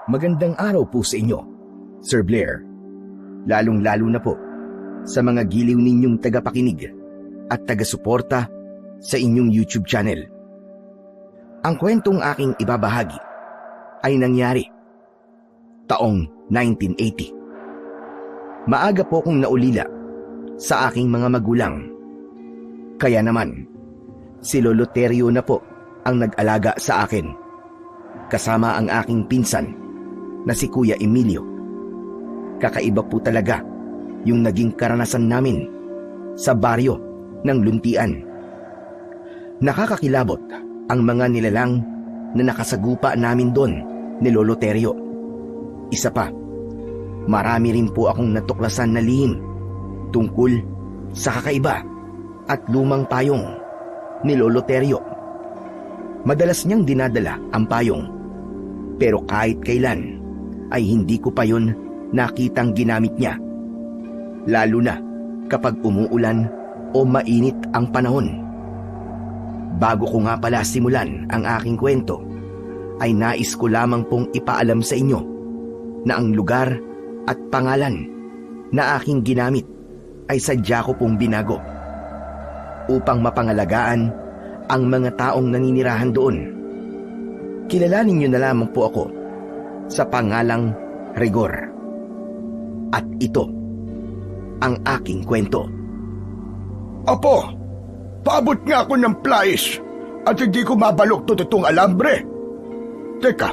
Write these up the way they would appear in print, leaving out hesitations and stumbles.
Magandang araw po sa inyo, Sir Blair. Lalong-lalo na po sa mga giliw ninyong tagapakinig at taga-suporta sa inyong YouTube channel. Ang kwentong aking ibabahagi ay nangyari taong 1980. Maaga po akong naulila sa aking mga magulang. Kaya naman, si Lolo Terio na po ang nag-alaga sa akin, kasama ang aking pinsan na si Kuya Emilio. Kakaiba po talaga yung naging karanasan namin sa baryo ng Luntian. Nakakakilabot ang mga nilalang na nakasagupa namin doon ni Lolo Terio. Isa pa, marami rin po akong natuklasan na lihim tungkol sa kakaiba at lumang payong ni Lolo Terio. Madalas niyang dinadala ang payong, pero kahit kailan ay hindi ko pa yun nakitang ginamit niya. Lalo na kapag umuulan o mainit ang panahon. Bago ko nga pala simulan ang aking kwento, ay nais ko lamang pong ipaalam sa inyo na ang lugar at pangalan na aking ginamit ay sadya ko pong binago upang mapangalagaan ang mga taong naninirahan doon. Kilalanin niyo na lamang po ako sa pangalang Rigor. At ito ang aking kwento. Apo, paabot nga ako ng plies at hindi ko mabalok itong alambre. Teka,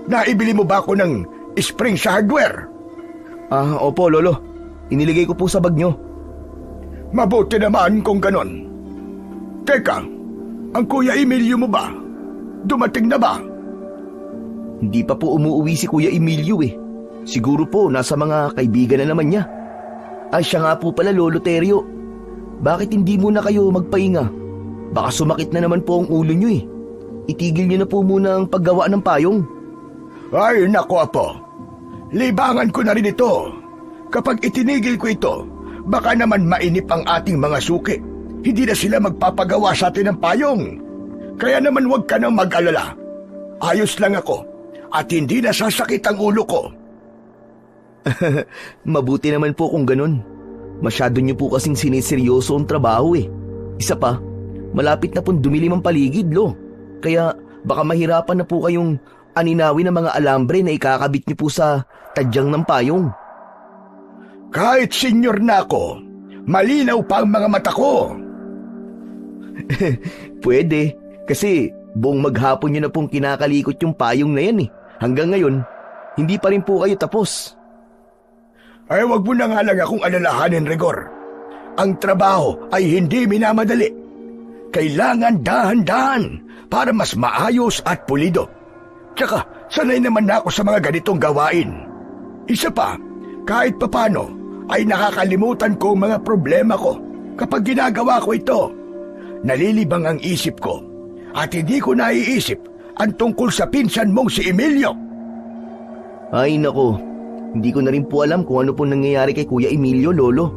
naibili mo ba ako ng spring sa hardware? Opo, Lolo. Iniligay ko po sa bag nyo. Mabuti naman kung ganon. Teka, ang Kuya Emilio mo ba? Dumating na ba? Hindi pa po umuwi si Kuya Emilio eh. Siguro po nasa mga kaibigan na naman niya. Ay siya nga po pala, Lolo Terio. Bakit hindi muna kayo magpahinga? Baka sumakit na naman po ang ulo nyo eh. Itigil nyo na po muna ang paggawa ng payong. Ay nako apo, libangan ko na rin ito. Kapag itinigil ko ito, baka naman mainip ang ating mga suki. Hindi na sila magpapagawa sa atin ng payong. Kaya naman huwag ka nang mag-alala. Ayos lang ako at hindi nasasakit ang ulo ko. Mabuti naman po kung ganun. Masyado niyo po kasing siniseryoso ang trabaho eh. Isa pa, malapit na pong dumilim ang paligid, Lo. Kaya baka mahirapan na po kayong aninawin ng mga alambre na ikakabit niyo po sa tadyang ng payong. Kahit senior na ako, malinaw pa ang mga mata ko. Pwede, kasi buong maghapon niyo na pong kinakalikot yung payong na yan eh. Hanggang ngayon, hindi pa rin po kayo tapos. Ay wag mo na nga lang akong alalahanin, Rigor. Ang trabaho ay hindi minamadali. Kailangan dahan-dahan para mas maayos at pulido. Tsaka sanay naman na ako sa mga ganitong gawain. Isa pa, kahit papano ay nakakalimutan ko ang mga problema ko kapag ginagawa ko ito. Nalilibang ang isip ko at hindi ko naiisip ang tungkol sa pinsan mong si Emilio. Ay nako, hindi ko na rin po alam kung ano po nangyayari kay Kuya Emilio, Lolo.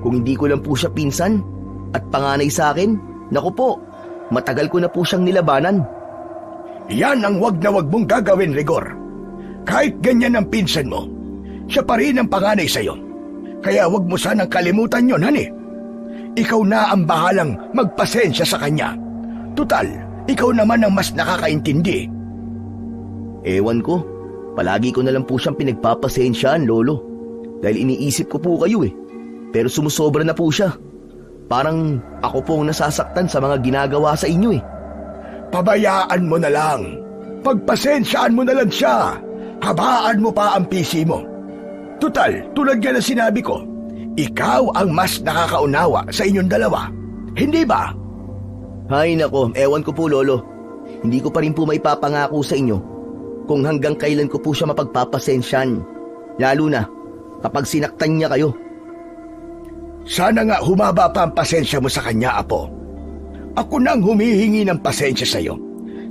Kung hindi ko lang po siya pinsan at panganay sa akin, naku po, matagal ko na po siyang nilabanan. Yan ang wag na wag mong gagawin, Rigor. Kahit ganyan ang pinsan mo, siya pa rin ang panganay sa'yo. Kaya wag mo sanang kalimutan yon, honey. Ikaw na ang bahalang magpasensya sa kanya. Tutal, ikaw naman ang mas nakakaintindi. Ewan ko, palagi ko na lang po siyang pinagpapasensyaan, Lolo. Dahil iniisip ko po kayo eh. Pero sumusobra na po siya. Parang ako po ang nasasaktan sa mga ginagawa sa inyo eh. Pabayaan mo na lang. Pagpasensyaan mo na lang siya. Habaan mo pa ang PC mo. Tutal, tulad nga na sinabi ko, ikaw ang mas nakakaunawa sa inyong dalawa. Hindi ba? Hay nako, ewan ko po, Lolo. Hindi ko pa rin po maipapangako sa inyo kung hanggang kailan ko po siya mapagpapasensyan. Lalo na kapag sinaktan niya kayo. Sana nga humaba pa ang pasensya mo sa kanya, Apo. Ako nang humihingi ng pasensya sa iyo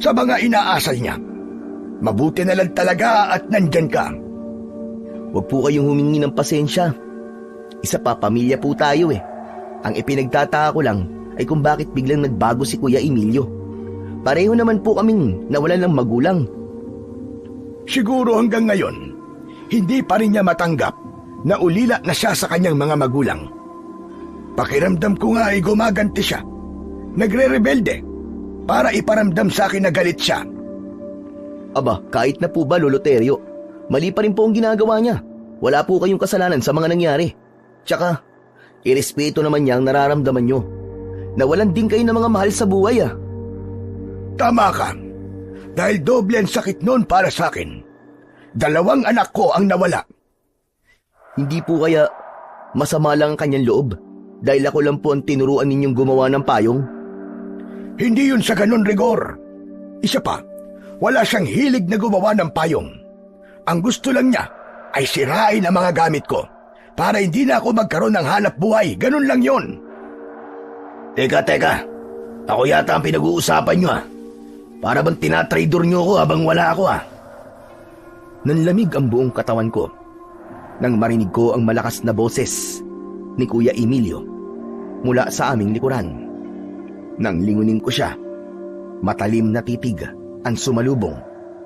sa mga inaasal niya. Mabuti na lang talaga at nandyan ka. Huwag po kayong humingi ng pasensya. Isa pa, pamilya po tayo eh. Ang ipinagtataka ko lang ay kung bakit biglang nagbago si Kuya Emilio. Pareho naman po kaming nawalan ng magulang. Siguro hanggang ngayon, hindi pa rin niya matanggap na ulila na siya sa kanyang mga magulang. Pakiramdam ko nga ay gumaganti siya. Nagre-rebelde para iparamdam sa akin na galit siya. Aba, kahit na po ba, Lolo Terio, mali pa rin po ang ginagawa niya. Wala po kayong kasalanan sa mga nangyari. Tsaka, irespeto naman niya ang nararamdaman niyo. Nawalan din kayo ng mga mahal sa buhay ah. Tama ka. Dahil doble ang sakit noon para sa akin. 2 anak ko ang nawala. Hindi po kaya masama lang ang kanyang loob dahil ako lang po ang tinuruan ninyong gumawa ng payong? Hindi yun sa ganun, Rigor. Isa pa, wala siyang hilig na gumawa ng payong. Ang gusto lang niya ay sirain ang mga gamit ko para hindi na ako magkaroon ng hanap buhay. Ganun lang yun. Teka. Ako yata ang pinag-uusapan niyo ah. Para bang tinatraidor niyo ako habang wala ako ah. Nanlamig ang buong katawan ko nang marinig ko ang malakas na boses ni Kuya Emilio mula sa aming likuran. Nang lingunin ko siya, matalim na titig ang sumalubong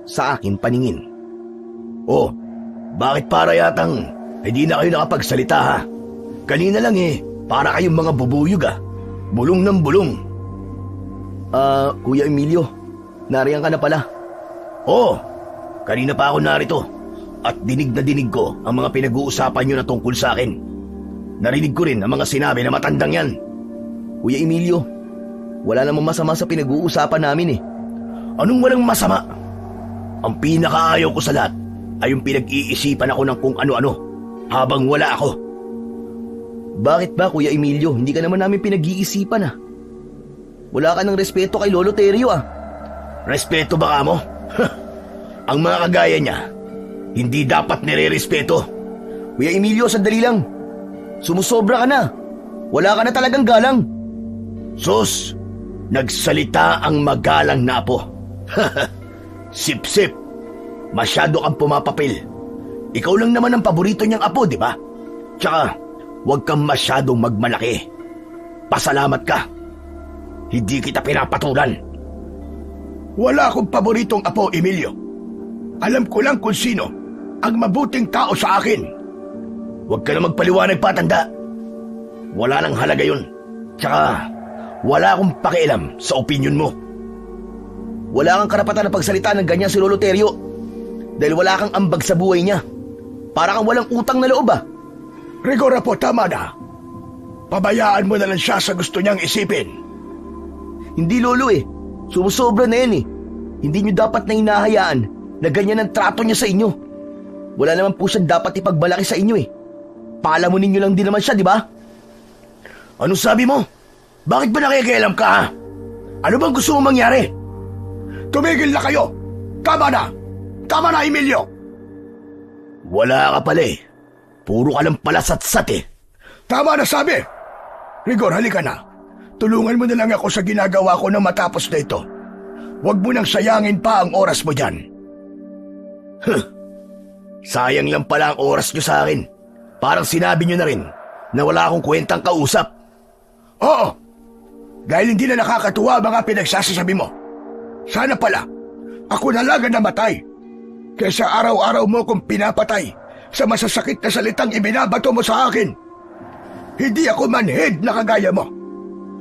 sa aking paningin. Oh, bakit para yatang hindi na kayo nakapagsalita ha? Kanina lang para kayong mga bubuyog ah. Bulong ng bulong. Kuya Emilio, nariyan ka na pala. Oh, kanina pa ako narito at dinig na dinig ko ang mga pinag-uusapan nyo na tungkol sa akin. Narinig ko rin ang mga sinabi na matandang yan. Kuya Emilio, wala namang masama sa pinag-uusapan namin eh. Anong walang masama? Ang pinakaayaw ko sa lahat ay yung pinag-iisipan ako ng kung ano-ano habang wala ako. Bakit ba, Kuya Emilio? Hindi ka naman namin pinag-iisipan ah. Wala ka ng respeto kay Lolo Terio ah. Respeto ba ka mo? Ang mga kagaya niya, hindi dapat nire-respeto. Kuya Emilio, sandali lang. Sumusobra ka na. Wala ka na talagang galang. Sus, nagsalita ang magalang na apo. Sip-sip. Masyado kang pumapapil. Ikaw lang naman ang paborito niyang apo, di ba? Tsaka, huwag kang masyadong magmalaki. Pasalamat ka. Hindi kita pinapatulan. Wala akong paboritong apo, Emilio. Alam ko lang kung sino ang mabuting tao sa akin. Huwag ka na magpaliwanag pa, tanda. Wala nang halaga yun. Tsaka, wala akong pakialam sa opinion mo. Wala kang karapatan na pagsalita ng ganyan si Lolo Terio. Dahil wala kang ambag sa buhay niya. Para kang walang utang na loob ah. Rigor po, tama na. Pabayaan mo na lang siya sa gusto niyang isipin. Hindi, Lolo eh. Sumusobra na yan eh. Hindi niyo dapat na hinahayaan na ganyan ang trato niya sa inyo. Wala naman po siyang dapat ipagmalaki sa inyo eh. Palamunin niyo lang din naman siya, di ba? Anong sabi mo? Bakit ba nakikialam ka ha? Ano bang gusto mong mangyari? Tumigil na kayo! Tama na! Tama na, Emilio! Wala ka pala eh. Puro ka lang palasatsat eh. Tama na sabi! Rigor, halika na. Tulungan mo na lang ako sa ginagawa ko na matapos na ito. Huwag mo nang sayangin pa ang oras mo dyan. Sayang lang pala ang oras nyo sa akin. Parang sinabi nyo na rin na wala akong kwentang kausap. Oo, dahil hindi na nakakatuwa ang mga pinagsasasabi mo. Sana pala, ako na lang ang namatay. Kaysa araw-araw mo kong pinapatay sa masasakit na salitang ibinabato mo sa akin. Hindi ako manhid na kagaya mo.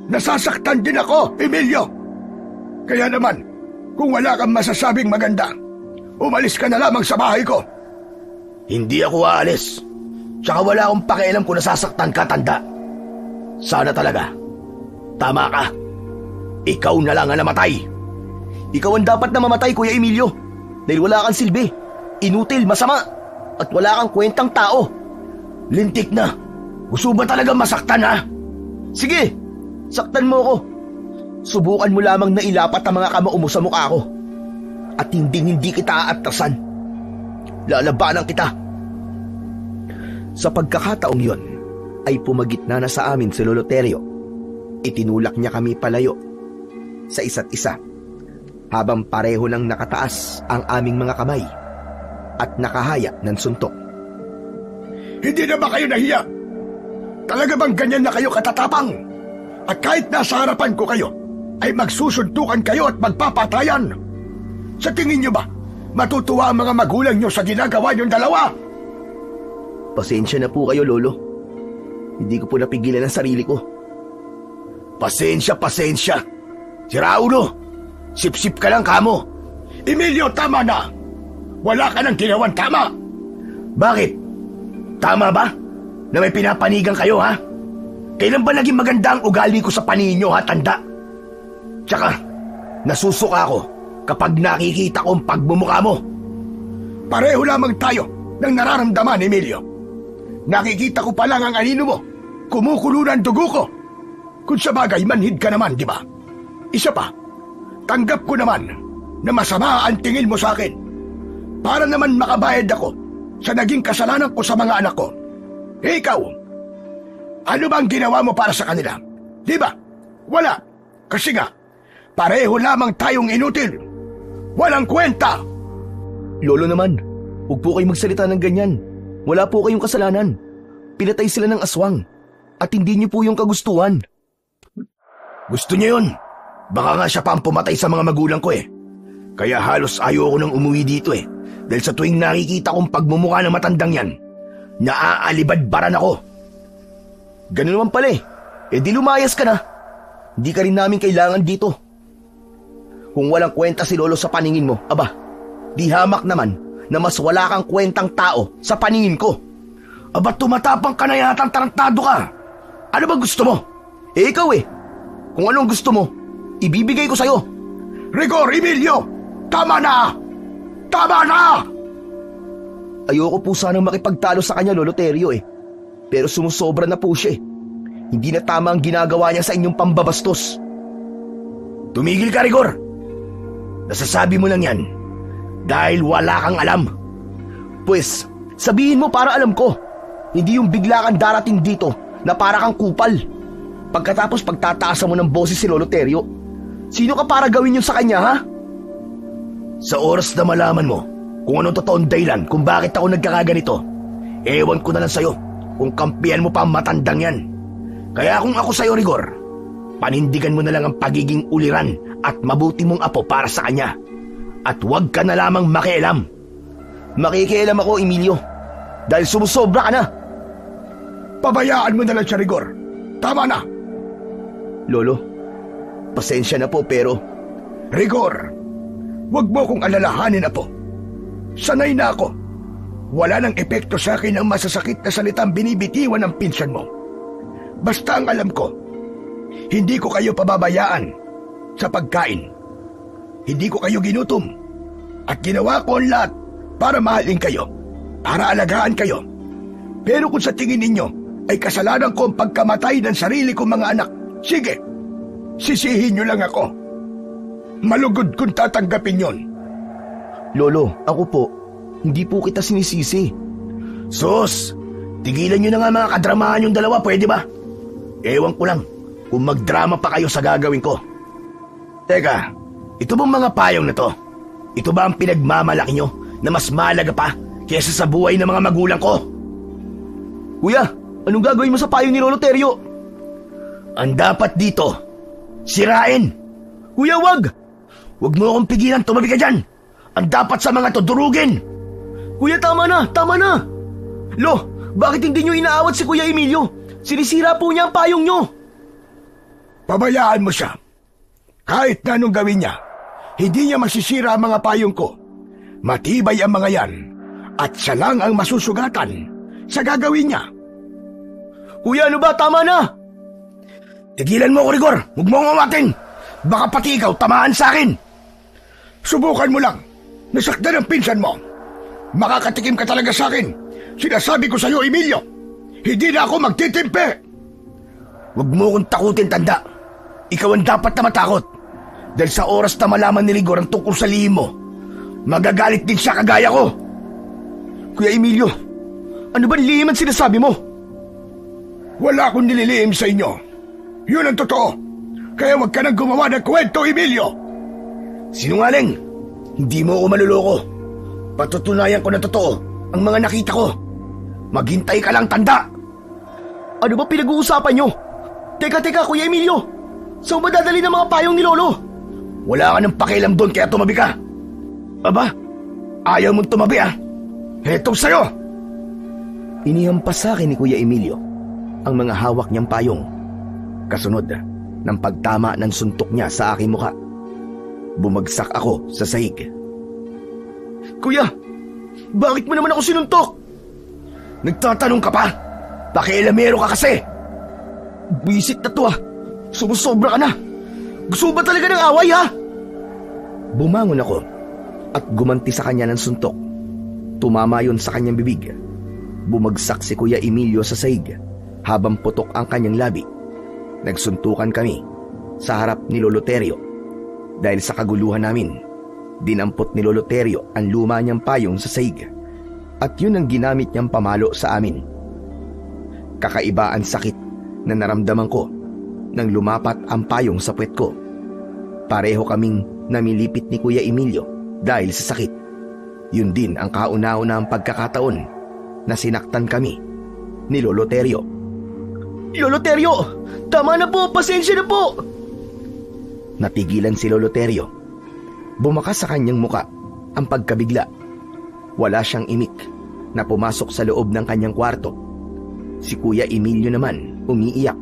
Nasasaktan din ako, Emilio. Kaya naman, kung wala kang masasabing maganda, umalis ka na lamang sa bahay ko. Hindi ako aalis. Tsaka wala akong pakialam kung nasasaktan ka, tanda. Sana talaga. Tama ka. Ikaw na lang ang namatay. Ikaw ang dapat na mamatay, Kuya Emilio. Dahil wala kang silbi. Inutil, masama. At wala kang kwentang tao. Lintik na. Gusto ba talaga masaktan, ha? Sige, saktan mo ako. Subukan mo lamang na ilapat ang mga kamao mo sa mukha ko. At hindi kita aatrasan. Lalabanan kita. Sa pagkakataong yon, ay pumagitna na sa amin si Lolo Terio. Itinulak niya kami palayo sa isa't isa, habang pareho lang nakataas ang aming mga kamay at nakahaya ng suntok. Hindi na ba kayo nahiya? Talaga bang ganyan na kayo katatapang? At kahit nasa harapan ko kayo, ay magsusuntukan kayo at magpapatayan? Sa tingin niyo ba, Matutuwa ang mga magulang nyo sa ginagawa nyong dalawa. Pasensya na po kayo, Lolo. Hindi ko po napigilan ang sarili ko. Pasensya. Si Raulo, sip-sip ka lang kamo. Emilio, tama na. Wala ka nang ginawan tama. Bakit? Tama ba na may pinapanigan kayo, ha? Kailan ba naging maganda ang ugali ko sa paningin nyo, ha, tanda? Tsaka, nasusuka ako kapag nakikita ko ang pagmumukha mo. Pareho lamang tayo ng nararamdaman, Emilio. Nakikita ko pa lang ang anino mo. Kumukulo na ang dugo ko. Kung sa bagay, manhid ka naman, di ba? Isa pa, tanggap ko naman na masama ang tingin mo sa akin. Para naman makabayad ako sa naging kasalanan ko sa mga anak ko. Ikaw, ano bang ginawa mo para sa kanila? Di ba? Wala. Kasi nga, pareho lamang tayong inutil. Walang kwenta. Lolo naman, huwag po kayong magsalita ng ganyan. Wala po kayong kasalanan. Pinatay sila ng aswang. At hindi niyo po yung kagustuhan. Gusto niya yun. Baka nga siya pa ang pumatay sa mga magulang ko eh. Kaya halos ayaw ko nang umuwi dito eh. Dahil sa tuwing nakikita kong pagmumukha ng matandang yan, naaalibadbaran ako. Ganun naman pala eh. Eh di lumayas ka na. Hindi ka rin namin kailangan dito. Kung walang kwenta si Lolo sa paningin mo, aba, di hamak naman na mas wala kang kwentang tao sa paningin ko. Aba, tumatapang ka na yatang tarantado ka. Ano ba gusto mo? Eh ikaw eh. Kung anong gusto mo, ibibigay ko sa'yo. Rigor, Emilio! Tama na! Tama na! Ayoko po sanang makipagtalo sa kanya, Lolo Terio eh. Pero sumusobra na po siya eh. Hindi na tama ang ginagawa niya sa inyong pambabastos. Tumigil ka, Rigor! Nasasabi mo lang yan dahil wala kang alam. Pues, sabihin mo para alam ko. Hindi yung bigla kang darating dito na para kang kupal. Pagkatapos pagtataasan mo ng boses si Lolo Terio, sino ka para gawin yun sa kanya, ha? Sa oras na malaman mo kung anong totoong dahilan kung bakit ako nagkakaganito, ewan ko na lang sa'yo kung kampihan mo pa ang matandang yan. Kaya kung ako sa'yo, Rigor, panindigan mo na lang ang pagiging uliran at mabuti mong apo para sa kanya. At huwag ka na lamang makialam. Makikialam ako, Emilio, dahil sumusobra ka na. Pabayaan mo na lang siya, Rigor. Tama na. Lolo, pasensya na po pero... Rigor, huwag mo kong alalahanin, apo. Sanay na ako. Wala nang epekto sa akin ang masasakit na salitang binibitiwan ng pinsan mo. Basta ang alam ko, hindi ko kayo pababayaan sa pagkain. Hindi ko kayo ginutom. At ginawa ko ang lahat para mahalin kayo, para alagaan kayo. Pero kung sa tingin ninyo ay kasalanan ko ang pagkamatay ng sarili kong mga anak, sige, sisihin nyo lang ako. Malugod kung tatanggapin yon. Lolo, ako po, hindi po kita sinisisi. Sus, tigilan nyo na nga mga kadramahan yung dalawa, pwede ba? Ewan ko lang kung magdrama pa kayo sa gagawin ko. Teka, ito bang mga payong na to? Ito ba ang pinagmamalaki nyo na mas mahalaga pa kaysa sa buhay ng mga magulang ko? Kuya, anong gagawin mo sa payong ni Lolo Terio? Ang dapat dito, sirain. Kuya, wag! Huwag mo akong pigilan, tumabi ka dyan. Ang dapat sa mga to, durugin. Kuya, tama na, tama na. Lo, bakit hindi nyo inaawat si Kuya Emilio? Sinisira po niya ang payong nyo. Pabayaan mo siya. Kahit na anong gawin niya, hindi niya masisira ang mga payong ko. Matibay ang mga yan, at siya lang ang masusugatan sa gagawin niya. Kuya, ano ba? Tama na! Tigilan mo ko, Rigor. Huwag mo umatin. Baka pati ikaw tamaan sa akin. Subukan mo lang. Nasaktan ang pinsan mo. Makakatikim ka talaga sa akin. Sinasabi ko sa iyo, Emilio. Hindi na ako magtitimpe. Huwag mo kong takutin, tanda. Ikaw ang dapat na matakot. Dahil sa oras na malaman ni Rigor ang tungkol sa lihim mo, magagalit din siya kagaya ko. Kuya Emilio, ano ba lihim ang sinasabi mo? Wala akong nililihim sa inyo. Yun ang totoo. Kaya huwag ka nang gumawa ng kwento, Emilio. Sinungaling. Hindi mo ako maluloko. Patutunayan ko na totoo ang mga nakita ko. Maghintay ka lang, tanda. Ano ba pinag-uusapan nyo? Teka, Kuya Emilio. Saan ba dadali ng mga payong ni Lolo? Wala ka ng pakialam doon kaya tumabi ka. Aba, Ayaw mong tumabi ah! Heto sa'yo! Inihampas sa akin ni Kuya Emilio ang mga hawak niyang payong. Kasunod ng pagtama ng suntok niya sa aking muka. Bumagsak ako sa sahig. Kuya, bakit mo naman ako sinuntok? Nagtatanong ka pa? Pakialamero ka kasi! Buisit na to ah! Sumusobra ka na! Gusto ba talaga ng away ha? Bumangon ako at gumanti sa kanya ng suntok. Tumama yun sa kanyang bibig. Bumagsak si Kuya Emilio sa sahig habang putok ang kanyang labi. Nagsuntukan kami sa harap ni Lolo Terio. Dahil sa kaguluhan namin, dinampot ni Lolo Terio ang luma niyang payong sa sahig at yun ang ginamit niyang pamalo sa amin. Kakaiba ang sakit na naramdaman ko nang lumapat ang payong sa puwet ko. Pareho kaming namilipit ni Kuya Emilio dahil sa sakit. Yun din ang kauna-unahang pagkakataon na sinaktan kami ni Lolo Terio. Lolo Terio! Tama na po! Pasensya na po! Natigilan si Lolo Terio. Bumakas sa kanyang muka ang pagkabigla. Wala siyang imik na pumasok sa loob ng kanyang kwarto. Si Kuya Emilio naman umiiyak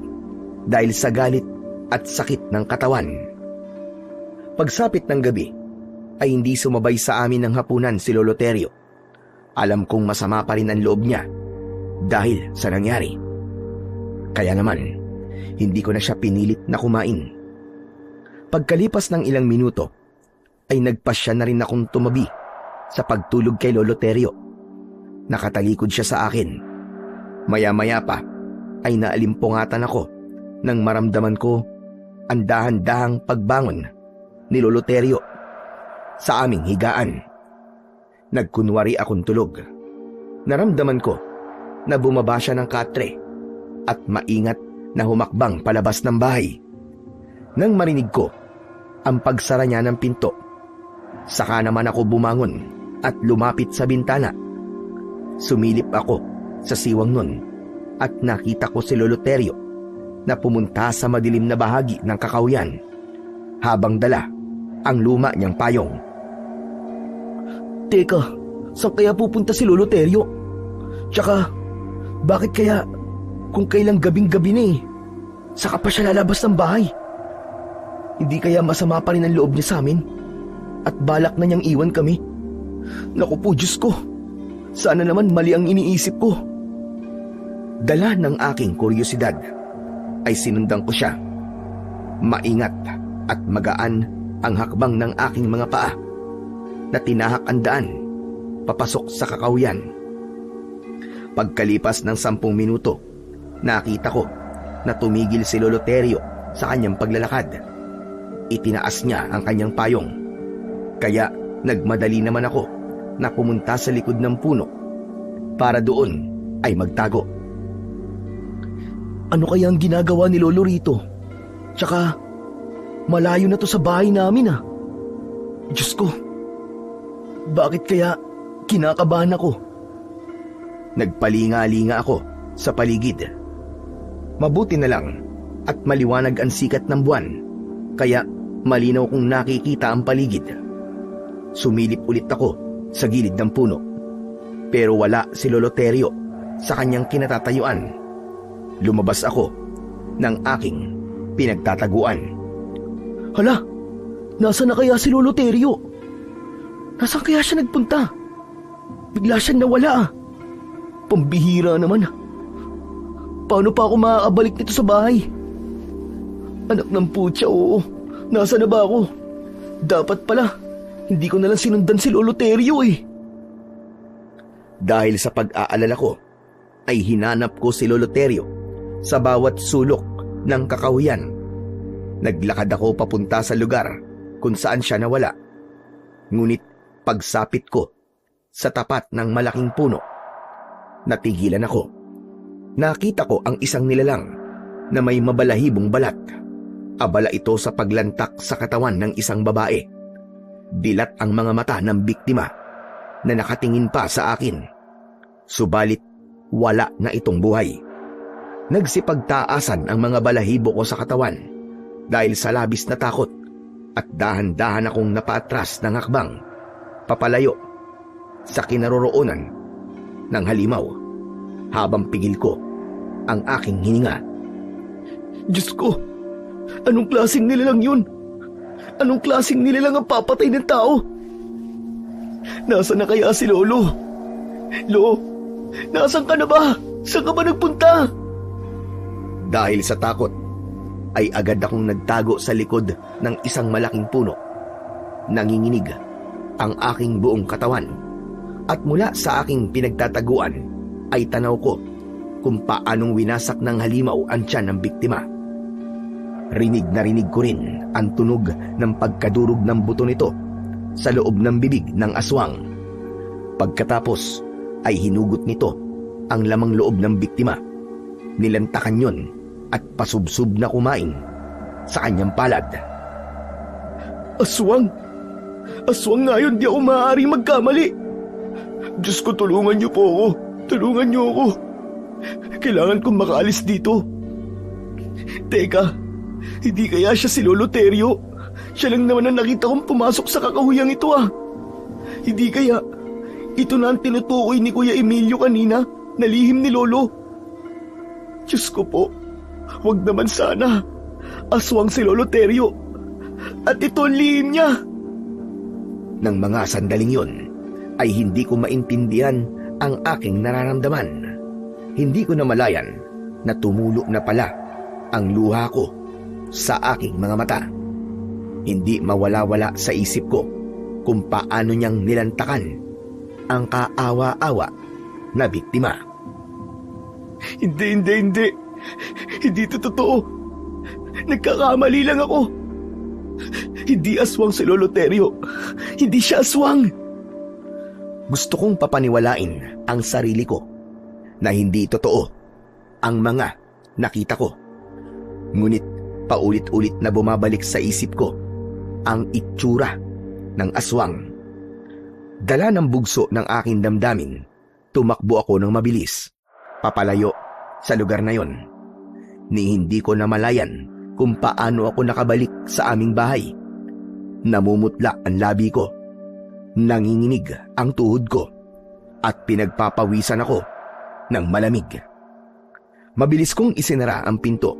dahil sa galit at sakit ng katawan. Pagsapit ng gabi ay hindi sumabay sa amin ng hapunan si Lolo Terio. Alam kong masama pa rin ang loob niya dahil sa nangyari. Kaya naman, hindi ko na siya pinilit na kumain. Pagkalipas ng ilang minuto, ay nagpasya na rin akong tumabi sa pagtulog kay Lolo Terio. Nakatalikod siya sa akin. Maya-maya pa ay naalimpungatan ako nang maramdaman ko ang dahan-dahang pagbangon ni Lolo Terio sa aming higaan. Nagkunwari akong tulog. Naramdaman ko na bumaba siya ng katre at maingat na humakbang palabas ng bahay. Nang marinig ko ang pagsara niya ng pinto, saka naman ako bumangon at lumapit sa bintana. Sumilip ako sa siwang nun at nakita ko si Lolo Terio na pumunta sa madilim na bahagi ng kakahuyan habang dala ang luma niyang payong. Teka, saan kaya pupunta si Lolo Terio? Tsaka, bakit kaya kung kailang gabing-gabi na saka pa siya lalabas ng bahay? Hindi kaya masama pa rin ang loob niya sa amin at balak na niyang iwan kami? Naku po, Diyos ko, sana naman mali ang iniisip ko. Dala ng aking kuryosidad ay sinundan ko siya. Maingat at magaan ang hakbang ng aking mga paa na tinahak ang daan papasok sa kakahuyan. Pagkalipas ng 10 minuto, nakita ko na tumigil si Lolo Terio sa kanyang paglalakad. Itinaas niya ang kanyang payong. Kaya nagmadali naman ako na pumunta sa likod ng puno para doon ay magtago. Ano kaya ang ginagawa ni Lolo rito? Tsaka, malayo na to sa bahay namin ah. Diyos ko, bakit kaya kinakabahan ako? Nagpalinga-linga ako sa paligid. Mabuti na lang at maliwanag ang sikat ng buwan, kaya malinaw kong nakikita ang paligid. Sumilip ulit ako sa gilid ng puno, pero wala si Lolo Terio sa kanyang kinatatayuan. Lumabas ako ng aking pinagtataguan. Hala, nasa na kaya si Lolo Terio? Nasaan kaya siya nagpunta? Bigla siyang nawala ah. Pambihira naman. Paano pa ako makakabalik nito sa bahay? Anak ng putya, oo. Nasa na ba ako? Dapat pala, hindi ko nalang sinundan si Lolo Terio eh. Dahil sa pag-aalala ko, ay hinanap ko si Lolo Terio sa bawat sulok ng kakahuyan. Naglakad ako papunta sa lugar kung saan siya nawala. Ngunit pagsapit ko sa tapat ng malaking puno, natigilan ako. Nakita ko ang isang nilalang na may mabalahibong balat. Abala ito sa paglantak sa katawan ng isang babae. Dilat ang mga mata ng biktima na nakatingin pa sa akin. Subalit wala na itong buhay. Nagsipagtaasan ang mga balahibo ko sa katawan dahil sa labis na takot at dahan-dahan akong napaatras ng hakbang papalayo sa kinaroroonan ng halimaw habang pigil ko ang aking hininga. Diyos ko, anong klaseng nilalang yun? Anong klaseng nilalang ang papatay ng tao? Nasaan na kaya si Lolo? Lo, nasaan ka na ba? Saan ka ba nagpunta? Dahil sa takot, ay agad akong nagtago sa likod ng isang malaking puno. Nanginginig ang aking buong katawan at mula sa aking pinagtataguan ay tanaw ko kung paanong winasak ng halimaw ang tiyan ng biktima. Rinig na rinig ko rin ang tunog ng pagkadurog ng buto nito sa loob ng bibig ng aswang. Pagkatapos ay hinugot nito ang lamang loob ng biktima. Nilantakan yon at pasubsob na kumain sa kanyang palad. Aswang! Aswang nga yun, di ako maaaring magkamali. Diyos ko, tulungan niyo po ako. Tulungan niyo ako. Kailangan kong makaalis dito. Teka, hindi kaya siya si Lolo Terio? Siya lang naman ang nakita kong pumasok sa kakahuyang ito ah. Hindi kaya ito na ang tinutukoy ni Kuya Emilio kanina na lihim ni Lolo? Diyos ko po, huwag naman sana. Aswang si Lolo Terio. At ito ang lihim niya. Nang mga sandaling yon, ay hindi ko maintindihan ang aking nararamdaman. Hindi ko namalayan na tumulo na pala ang luha ko sa aking mga mata. Hindi mawala-wala sa isip ko kung paano niyang nilantakan ang kaawa-awa na biktima. Hindi. Hindi ito totoo. Nagkakamali lang ako. Hindi aswang si Lolo Terio. Hindi siya aswang. Gusto kong papaniwalain ang sarili ko na hindi totoo ang mga nakita ko. Ngunit paulit-ulit na bumabalik sa isip ko ang itsura ng aswang. Dala ng bugso ng aking damdamin, tumakbo ako ng mabilis, papalayo sa lugar na yon. Ni hindi ko namalayan kung paano ako nakabalik sa aming bahay. Namumutla ang labi ko, nanginginig ang tuhod ko, at pinagpapawisan ako ng malamig. Mabilis kong isinara ang pinto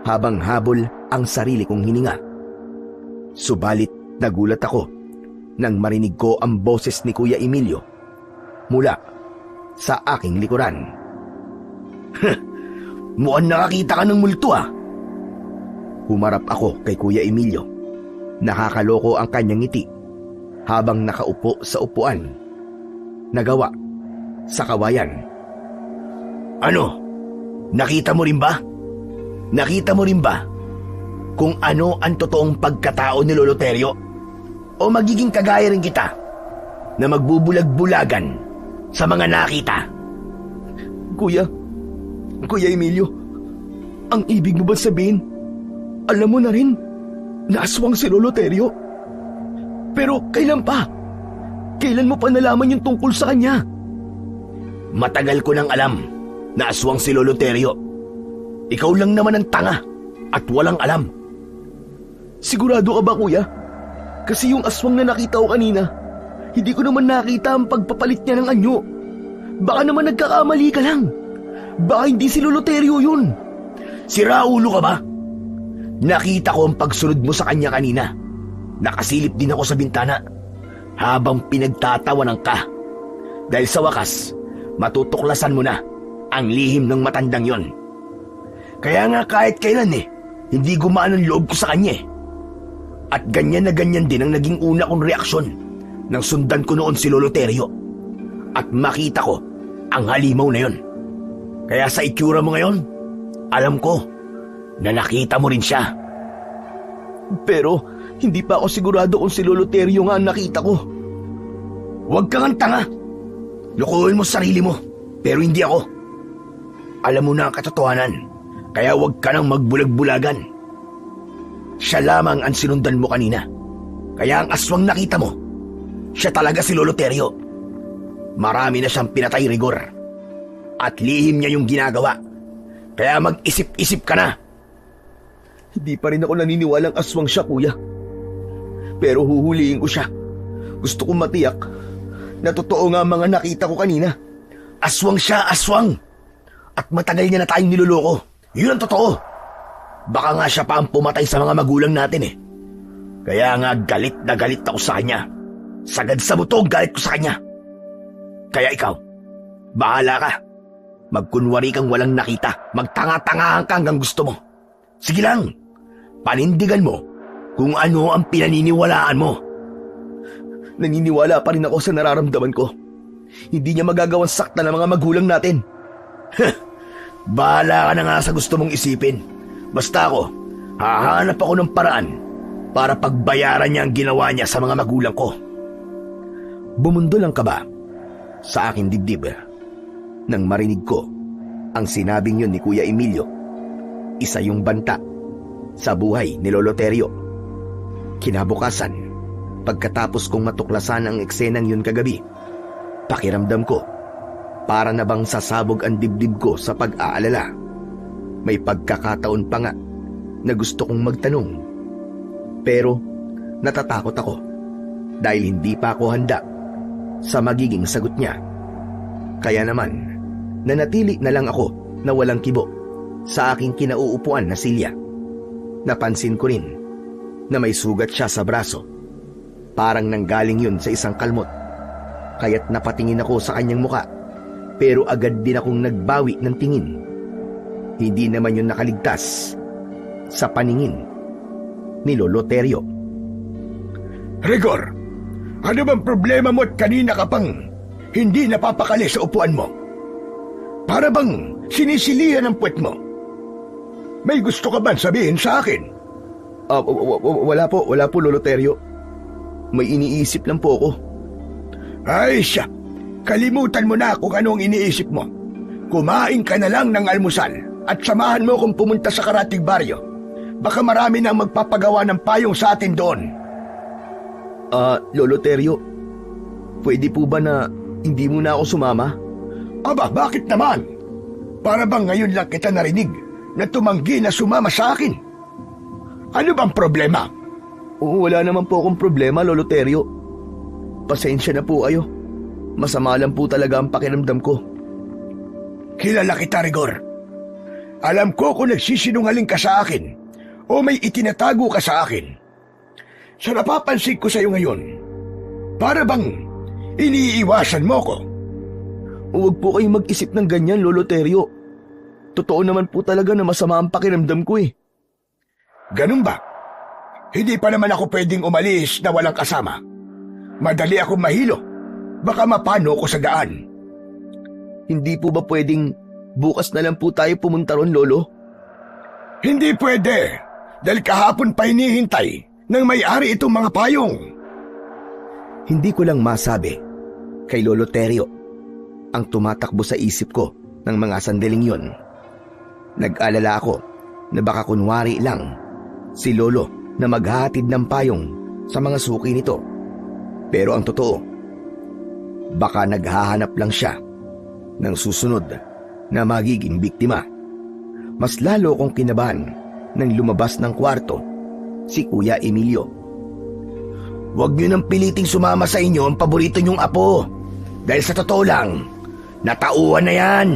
habang habol ang sarili kong hininga. Subalit nagulat ako nang marinig ko ang boses ni Kuya Emilio mula sa aking likuran. Mukhang nakakita ka ng multo ah. Humarap ako kay Kuya Emilio. Nakakaloko ang kanyang ngiti habang nakaupo sa upuan nagawa sa kawayan. Ano? Nakita mo rin ba? Nakita mo rin ba kung ano ang totoong pagkatao ni Lolo Terio? O magiging kagaya rin kita na magbubulag-bulagan sa mga nakita? Kuya Emilio, ang ibig mo ba sabihin, alam mo na rin na aswang si Lolo Terio? Pero kailan pa? Kailan mo pa nalaman yung tungkol sa kanya? Matagal ko nang alam na aswang si Lolo Terio. Ikaw lang naman ang tanga at walang alam. Sigurado ka ba, kuya? Kasi yung aswang na nakita ko kanina, hindi ko naman nakita ang pagpapalit niya ng anyo. Baka naman nagkakamali ka lang. Baka hindi si Lolo Terio yun. Sira ulo ka ba? Nakita ko ang pagsunod mo sa kanya kanina. Nakasilip din ako sa bintana habang pinagtatawanan ka. Dahil sa wakas, matutuklasan mo na ang lihim ng matandang yon. Kaya nga kahit kailan hindi gumaan ang loob ko sa kanya At ganyan na ganyan din ang naging una kong reaksyon nang sundan ko noon si Lolo Terio at makita ko ang halimaw na yon. Kaya sa itsura mo ngayon, alam ko na nakita mo rin siya. Pero hindi pa ako sigurado kung si Lolo Terio nga ang nakita ko. Huwag kang tanga. Lukuhin mo sarili mo, pero hindi ako. Alam mo na ang katotohanan, kaya huwag ka nang magbulag-bulagan. Siya lamang ang sinundan mo kanina. Kaya ang aswang nakita mo, siya talaga si Lolo Terio. Marami na siyang pinatay, Rigor. At lihim niya yung ginagawa. Kaya mag-isip-isip ka na. Hindi pa rin ako naniniwalang aswang siya, kuya. Pero huhulihin ko siya. Gusto kong matiyak na totoo nga ang mga nakita ko kanina. Aswang siya, aswang! At matagal niya na tayong niloloko. Yun ang totoo. Baka nga siya pa ang pumatay sa mga magulang natin eh. Kaya nga galit na galit ako sa kanya. Sagad sa buto galit ko sa kanya. Kaya ikaw, bahala ka. Magkunwari kang walang nakita. Magtanga-tangahan ka hanggang gusto mo. Sige lang, panindigan mo kung ano ang pinaniniwalaan mo. Naniniwala pa rin ako sa nararamdaman ko. Hindi niya magagawang sakta ng mga magulang natin. Bahala ka na nga sa gusto mong isipin. Basta ako, hahanap ako ng paraan para pagbayaran niya ang ginawa niya sa mga magulang ko. Bumundol ang kaba sa aking dibdib nang marinig ko ang sinabing yun ni Kuya Emilio. Isa yung banta sa buhay ni Lolo Terio. Kinabukasan, pagkatapos kong matuklasan ang eksenang yun kagabi, pakiramdam ko para na bang sasabog ang dibdib ko sa pag-aalala. May pagkakataon pa nga na gusto kong magtanong. Pero natatakot ako dahil hindi pa ako handa sa magiging sagot niya. Kaya naman, nanatili na lang ako na walang kibo sa aking kinauupuan na silya. Napansin ko rin na may sugat siya sa braso. Parang nanggaling yun sa isang kalmot. Kaya't napatingin ako sa kanyang muka, pero agad din akong nagbawi ng tingin. Hindi naman yun nakaligtas sa paningin ni Lolo Terio. Rigor, ano bang problema mo at kanina ka pang hindi napapakali sa upuan mo? Para bang sinisilihan ang puwet mo? May gusto ka bang sabihin sa akin? Wala po Lolo Terio. May iniisip lang po ako. Ay siya, kalimutan mo na kung ano ang iniisip mo. Kumain ka na lang ng almusal at samahan mo kung pumunta sa Karatig Baryo. Baka marami nang magpapagawa ng payong sa atin doon. Lolo Terio, pwede po ba na hindi mo na ako sumama? Aba, bakit naman? Para bang ngayon lang kita narinig na tumanggi na sumama sa akin? Ano bang problema? Wala naman po akong problema, Lolo Terio. Pasensya na po kayo. Masama lang po talaga ang pakiramdam ko. Kilala kita, Rigor. Alam ko kung nagsisinungaling ka sa akin o may itinatago ka sa akin. Sa napapansin ko sa iyo ngayon, para bang iniiwasan mo ko? Huwag po kayong mag-isip ng ganyan, Lolo Terio. Totoo naman po talaga na masama ang pakiramdam ko eh. Ganun ba? Hindi pa naman ako pwedeng umalis na walang kasama. Madali akong mahilo. Baka mapano ko sa daan. Hindi po ba pwedeng bukas na lang po tayo pumunta ron, Lolo? Hindi pwede. Dahil kahapon pa hinihintay nang may-ari itong mga payong. Hindi ko lang masabi kay Lolo Terio ang tumatakbo sa isip ko ng mga sandaling yun. Nag-alala ako na baka kunwari lang si Lolo na maghahatid ng payong sa mga suki nito. Pero ang totoo, baka naghahanap lang siya ng susunod na magiging biktima. Mas lalo kong kinabahan nang lumabas ng kwarto si Kuya Emilio. Huwag niyo nang piliting sumama sa inyo ang paborito niyong apo. Dahil sa totoo lang, natauhan na yan.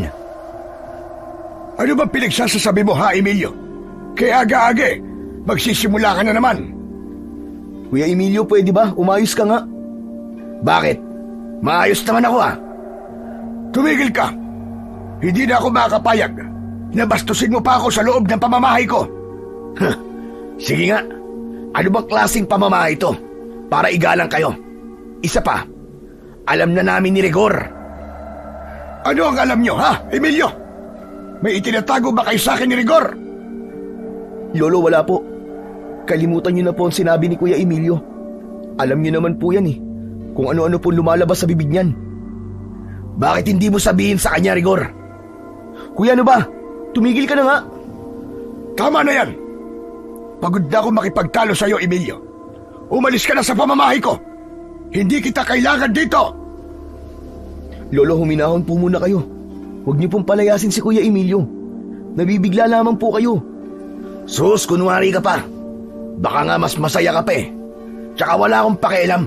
Ano ba pinagsasasabi mo ha, Emilio? Kaya aga-age, magsisimula ka na naman. Kuya Emilio, pwede ba? Umayos ka nga. Bakit? Maayos naman ako ha. Tumigil ka. Hindi na ako makakapayag. Nabastusin mo pa ako sa loob ng pamamahay ko. Sige nga. Ano bang klaseng pamamahay ito? Para igalang kayo. Isa pa, alam na namin ni Rigor. Ano ang alam nyo ha, Emilio? May itinatago ba kayo sa akin ni Rigor? Lolo, wala po. Kalimutan niyo na po ang sinabi ni Kuya Emilio. Alam niyo naman po yan eh, kung ano-ano po lumalabas sa bibig niyan. Bakit hindi mo sabihin sa kanya, Rigor? Kuya, ano ba? Tumigil ka na nga. Tama na yan. Pagod na ako makipagtalo sa iyo, Emilio. Umalis ka na sa pamamahay ko. Hindi kita kailangan dito. Lolo, huminahon po muna kayo. Huwag niyo pong palayasin si Kuya Emilio. Nabibigla lamang po kayo. Sus, kunwari ka pa. Baka nga mas masaya ka pa eh. Tsaka wala akong pakialam.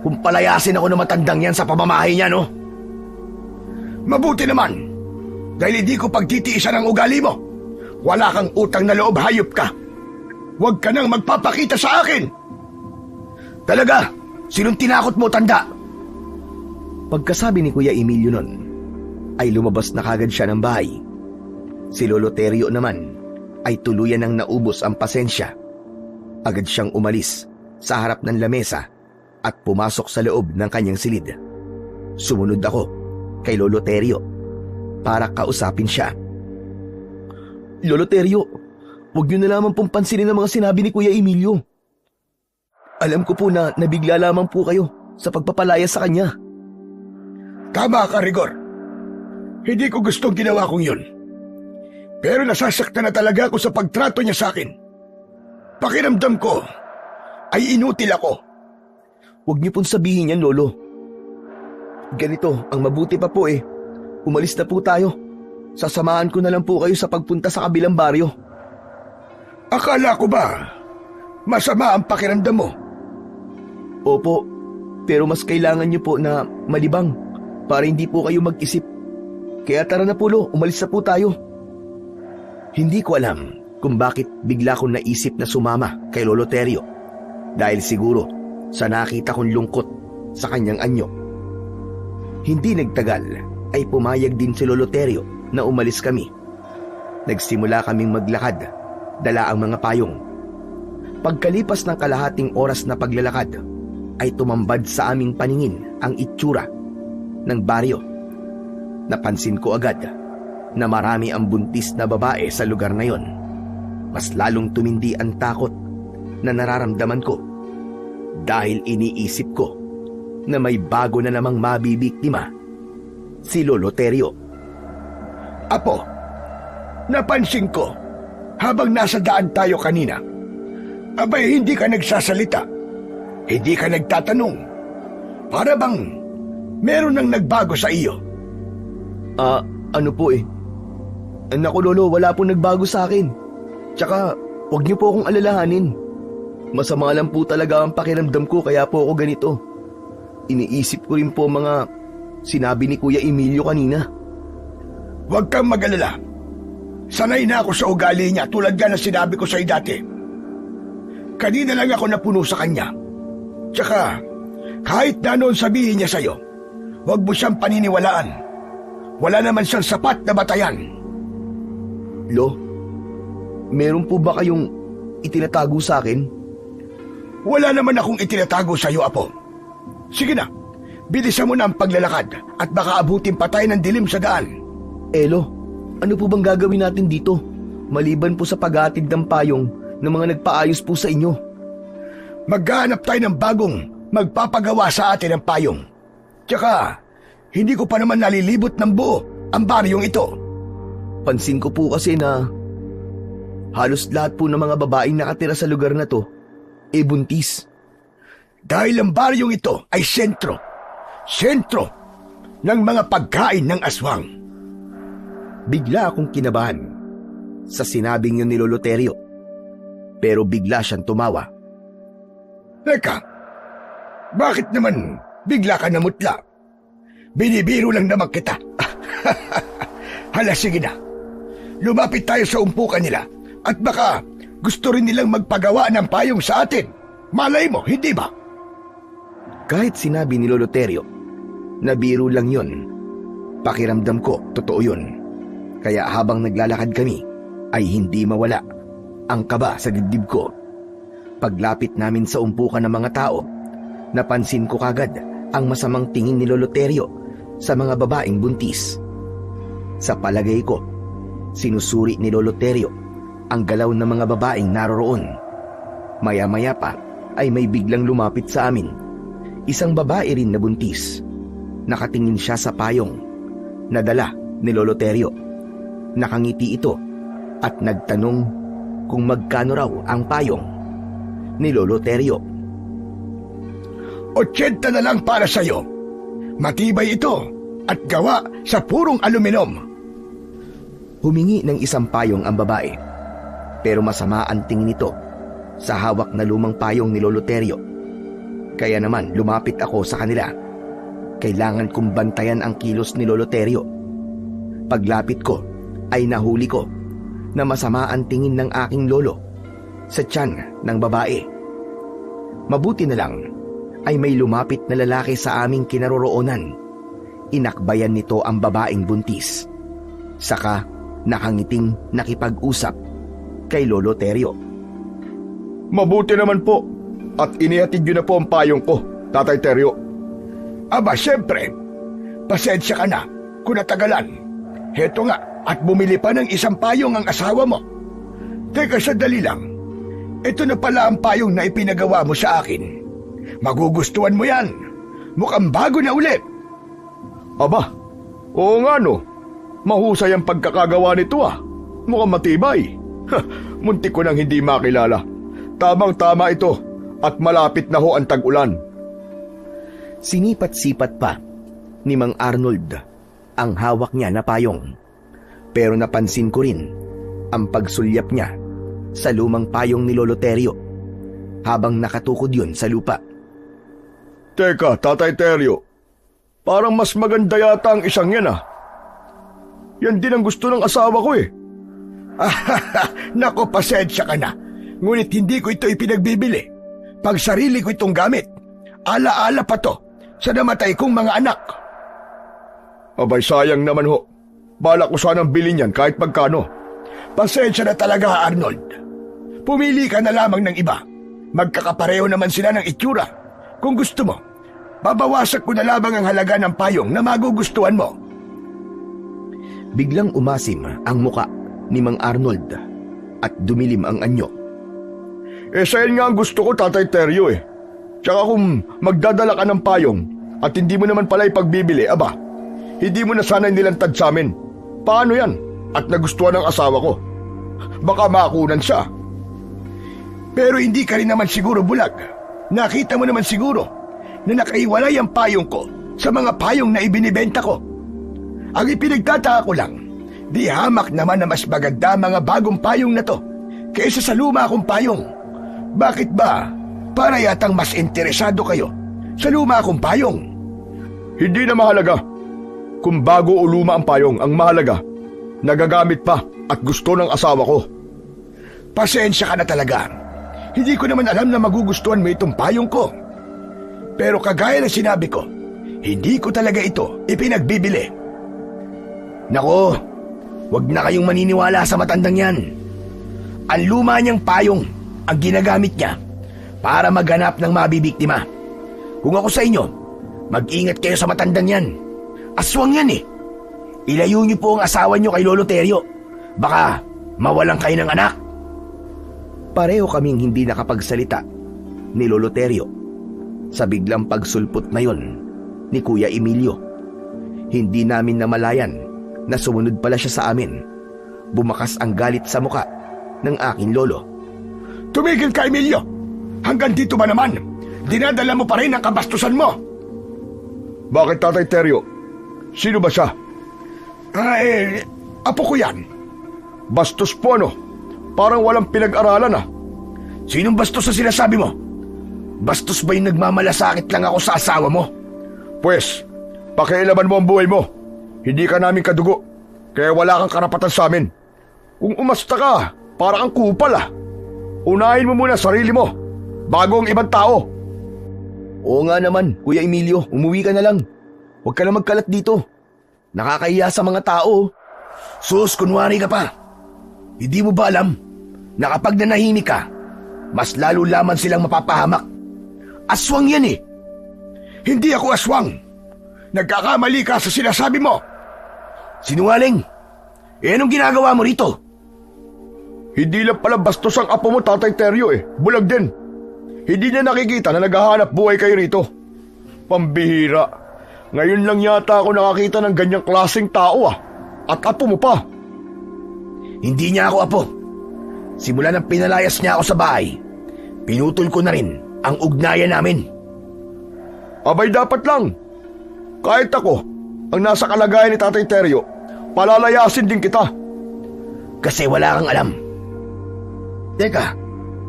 kung palayasin ako ng matandang yan sa pamamahay niya, no? Mabuti naman, dahil hindi ko pagtitiisan ang ugali mo. Wala kang utang na loob, hayop ka. Huwag ka nang magpapakita sa akin. Talaga, sinong tinakot mo, tanda? Pagkasabi ni Kuya Emilio nun, ay lumabas na kagad siya ng bahay. Si Lolo Terio naman ay tuluyan ng naubos ang pasensya. Agad siyang umalis sa harap ng lamesa at pumasok sa loob ng kanyang silid. Sumunod ako kay Lolo Terio para kausapin siya. Lolo Terio, huwag niyo na lamang pong pansinin ang mga sinabi ni Kuya Emilio. Alam ko po na nabigla lamang po kayo sa pagpapalaya sa kanya. Tama ka, Rigor. Hindi ko gustong ginawa kong yun. Pero nasasaktan na talaga ako sa pagtrato niya sa akin. Pakiramdam ko ay inutil ako. Huwag niyo pong sabihin yan, Lolo. Ganito, ang mabuti pa po umalis na po tayo. Sasamahan ko na lang po kayo sa pagpunta sa kabilang baryo. Akala ko ba masama ang pakiramdam mo? Opo, pero mas kailangan niyo po na malibang para hindi po kayo mag-isip. Kaya tara na po, Lo, umalis na po tayo. Hindi ko alam kung bakit bigla kong naisip na sumama kay Lolo Terio. Dahil siguro sa nakita kong lungkot sa kanyang anyo. Hindi nagtagal ay pumayag din si Lolo Terio na umalis kami. Nagsimula kaming maglakad, dala ang mga payong. Pagkalipas ng kalahating oras na paglalakad, ay tumambad sa aming paningin ang itsura ng baryo. Napansin ko agad na marami ang buntis na babae sa lugar na yon. Mas lalong tumindi ang takot na nararamdaman ko dahil iniisip ko na may bago na namang mabibiktima, si Lolo Terio. Apo, napansin ko habang nasa daan tayo kanina, abay hindi ka nagsasalita, hindi ka nagtatanong. Para bang meron nang nagbago sa iyo? Ano po Naku Lolo, wala pong nagbago sa akin. Tsaka, huwag niyo po akong alalahanin. Masama lang po talaga ang pakiramdam ko kaya po ako ganito. Iniisip ko rin po mga sinabi ni Kuya Emilio kanina. Huwag kang mag-alala. Sanay na ako sa ugali niya tulad nga na sinabi ko sa'yo dati. Kanina lang ako napuno sa kanya. Tsaka, kahit na noon sabihin niya sa'yo, huwag mo siyang paniniwalaan. Wala naman siyang sapat na batayan. Lo, meron po ba kayong itinatago sa akin? Wala naman akong itinatago sa iyo, Apo. Sige na, bilisan mo na ang paglalakad at baka abutin pa tayo ng dilim sa daan. Lo, ano po bang gagawin natin dito? Maliban po sa paghatid ng payong ng mga nagpaayos po sa inyo. Maghahanap tayo ng bagong magpapagawa sa atin ng payong. Tsaka, hindi ko pa naman nalilibot ng buo ang baryong ito. Pansin ko po kasi na halos lahat po ng mga babaeng nakatira sa lugar na to buntis. Dahil ang baryong ito ay sentro ng mga pagkain ng aswang. Bigla akong kinabahan sa sinabing yun ni Lolo Terio. Pero bigla siyang tumawa. Teka, bakit naman bigla ka namutla? Binibiro lang naman kita. Hala, sige na. Lumapit tayo sa umpukan nila at baka gusto rin nilang magpagawa ng payong sa atin. Malay mo, hindi ba? Kahit sinabi ni Lolo Terio na biro lang yun, pakiramdam ko totoo yun. Kaya habang naglalakad kami ay hindi mawala ang kaba sa dibdib ko. Paglapit namin sa umpukan ng mga tao, napansin ko kagad ang masamang tingin ni Lolo Terio sa mga babaeng buntis. Sa palagay ko, sinusuri ni Lolo Terio ang galaw ng mga babaeng naroroon. Maya-maya pa ay may biglang lumapit sa amin. Isang babae rin na buntis. Nakatingin siya sa payong na dala ni Lolo Terio. Nakangiti ito at nagtanong kung magkano raw ang payong ni Lolo Terio. 80 na lang para sa'yo. Matibay ito at gawa sa purong aluminum. Humingi ng isang payong ang babae, pero masama ang tingin nito sa hawak na lumang payong ni Lolo Terio. Kaya naman lumapit ako sa kanila. Kailangan kong bantayan ang kilos ni Lolo Terio. Paglapit ko ay nahuli ko na masama ang tingin ng aking lolo sa tiyan ng babae. Mabuti na lang ay may lumapit na lalaki sa aming kinaroroonan. Inakbayan nito ang babaeng buntis. Saka nakangiting nakipag-usap kay Lolo Terio. Mabuti naman po at inihatid niyo na po ang payong ko, Tatay Terio. Aba, siyempre. Pasensya ka na kung natagalan. Heto nga, at bumili pa ng isang payong ang asawa mo. Teka, sandali lang. Ito na pala ang payong na ipinagawa mo sa akin. Magugustuhan mo yan. Mukhang bago na ulit. Aba, oo nga no. Mahusay ang pagkakagawa nito ah. Mukhang matibay. Muntik ko nang hindi makilala. Tamang-tama ito at malapit na ho ang tag-ulan. Sinipat-sipat pa ni Mang Arnold ang hawak niya na payong. Pero napansin ko rin ang pagsulyap niya sa lumang payong ni Lolo Terio habang nakatukod yun sa lupa. Teka, Tatay Terio. Parang mas maganda yata ang isang yan ah. Yan din ang gusto ng asawa ko eh. Nako, pasensya ka na. Ngunit hindi ko ito ipinagbibili. Pag sarili ko itong gamit, ala-ala pa to sa namatay kong mga anak. Abay, sayang naman ho. Balak ko sanang bilhin yan kahit magkano. Pasensya na talaga, Arnold. Pumili ka na lamang ng iba. Magkakapareho naman sila ng itsura. Kung gusto mo, babawasak ko na lamang ang halaga ng payong na magugustuhan mo. Biglang umasim ang muka ni Mang Arnold at dumilim ang anyo. Sa'yo nga ang gusto ko, Tatay Terio eh. Tsaka kung magdadala ka ng payong at hindi mo naman pala ipagbibili, aba, hindi mo na sana nilantad sa amin. Paano yan? At nagustuhan ng asawa ko. Baka makunan siya. Pero hindi ka rin naman siguro bulag. Nakita mo naman siguro na nakaiwalay ang payong ko sa mga payong na ibinibenta ko. Ang ipinagtataka ko lang, di hamak naman na mas maganda mga bagong payong na to kaysa sa luma kong payong. Bakit ba? Para yatang mas interesado kayo sa luma kong payong. Hindi na mahalaga kung bago o luma ang payong. Ang mahalaga, nagagamit pa at gusto ng asawa ko. Pasensya ka na talaga. Hindi ko naman alam na magugustuhan mo itong payong ko. Pero kagaya ng sinabi ko, hindi ko talaga ito ipinagbibili. Nako, wag na kayong maniniwala sa matandang yan. Ang luma niyang payong ang ginagamit niya para maghanap ng mabibiktima. Kung ako sa inyo, mag-ingat kayo sa matandang yan. Aswang yan eh. Ilayo niyo po ang asawa niyo kay Lolo Terio. Baka mawalan kayo ng anak. Pareho kaming hindi nakapagsalita ni Lolo Terio sa biglang pagsulpot na yon ni Kuya Emilio. Hindi namin namalayan na sumunod pala siya sa amin. Bumakas ang galit sa muka ng aking lolo. Tumigil ka, Emilio! Hanggang dito ba naman? Dinadala mo pa rin ang kabastusan mo! Bakit, Tatay Terio? Sino ba siya? Apo ko yan. Bastos po ano? Parang walang pinag-aralan ah. Sinong bastos na sinasabi mo? Bastos ba yung nagmamalasakit lang ako sa asawa mo? Pwes, pakialaman mo ang buhay mo. Hindi ka namin kadugo, kaya wala kang karapatan sa amin. Kung umasta ka, para kang kupal ah. Unahin mo muna sarili mo, bago ang ibang tao. Oo nga naman, Kuya Emilio, umuwi ka na lang. Huwag ka na magkalat dito. Nakakahiya sa mga tao. Sus, kunwari ka pa. Hindi mo ba alam na kapag nanahimik ka, mas lalo lamang silang mapapahamak? Aswang yan eh. Hindi ako aswang. Nagkakamali ka sa sinasabi mo. Sinungaling. Anong ginagawa mo rito? Hindi lang pala bastos ang apo mo, Tatay Terio eh. Bulag din. Hindi niya nakikita na naghahanap buhay kayo rito. Pambihira. Ngayon lang yata ako nakakita ng ganyang klaseng tao ah. At apo mo pa. Hindi niya ako apo. Simula nang pinalayas niya ako sa bahay, pinutol ko na rin ang ugnayan namin. Abay dapat lang. Kahit ako, ang nasa kalagayan ni Tatay Terio, palalayasin din kita. Kasi wala kang alam. Teka,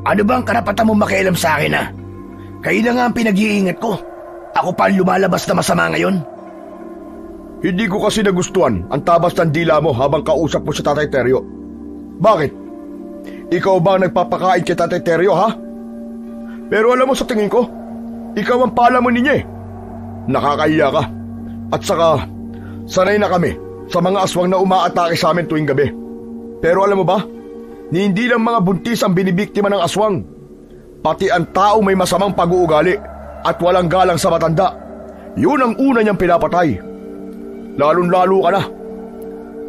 ano ba ang karapatan mo makialam sa akin ha? Kayo na nga ang pinag-iingat ko. Ako pa ang lumalabas na masama ngayon. Hindi ko kasi nagustuhan ang tabas ng dila mo habang kausap mo si Tatay Teryo. Bakit? Ikaw ba ang nagpapakain kay Tatay Teryo, ha? Pero alam mo, sa tingin ko, ikaw ang palamon ninyo eh. Nakakahiya ka. At saka, sanay na kami sa mga aswang na umaatake sa amin tuwing gabi. Pero alam mo ba, hindi lang mga buntis ang binibiktima ng aswang. Pati ang tao may masamang pag-uugali at walang galang sa matanda. Yun ang una niyang pinapatay. Lalong-lalo ka na.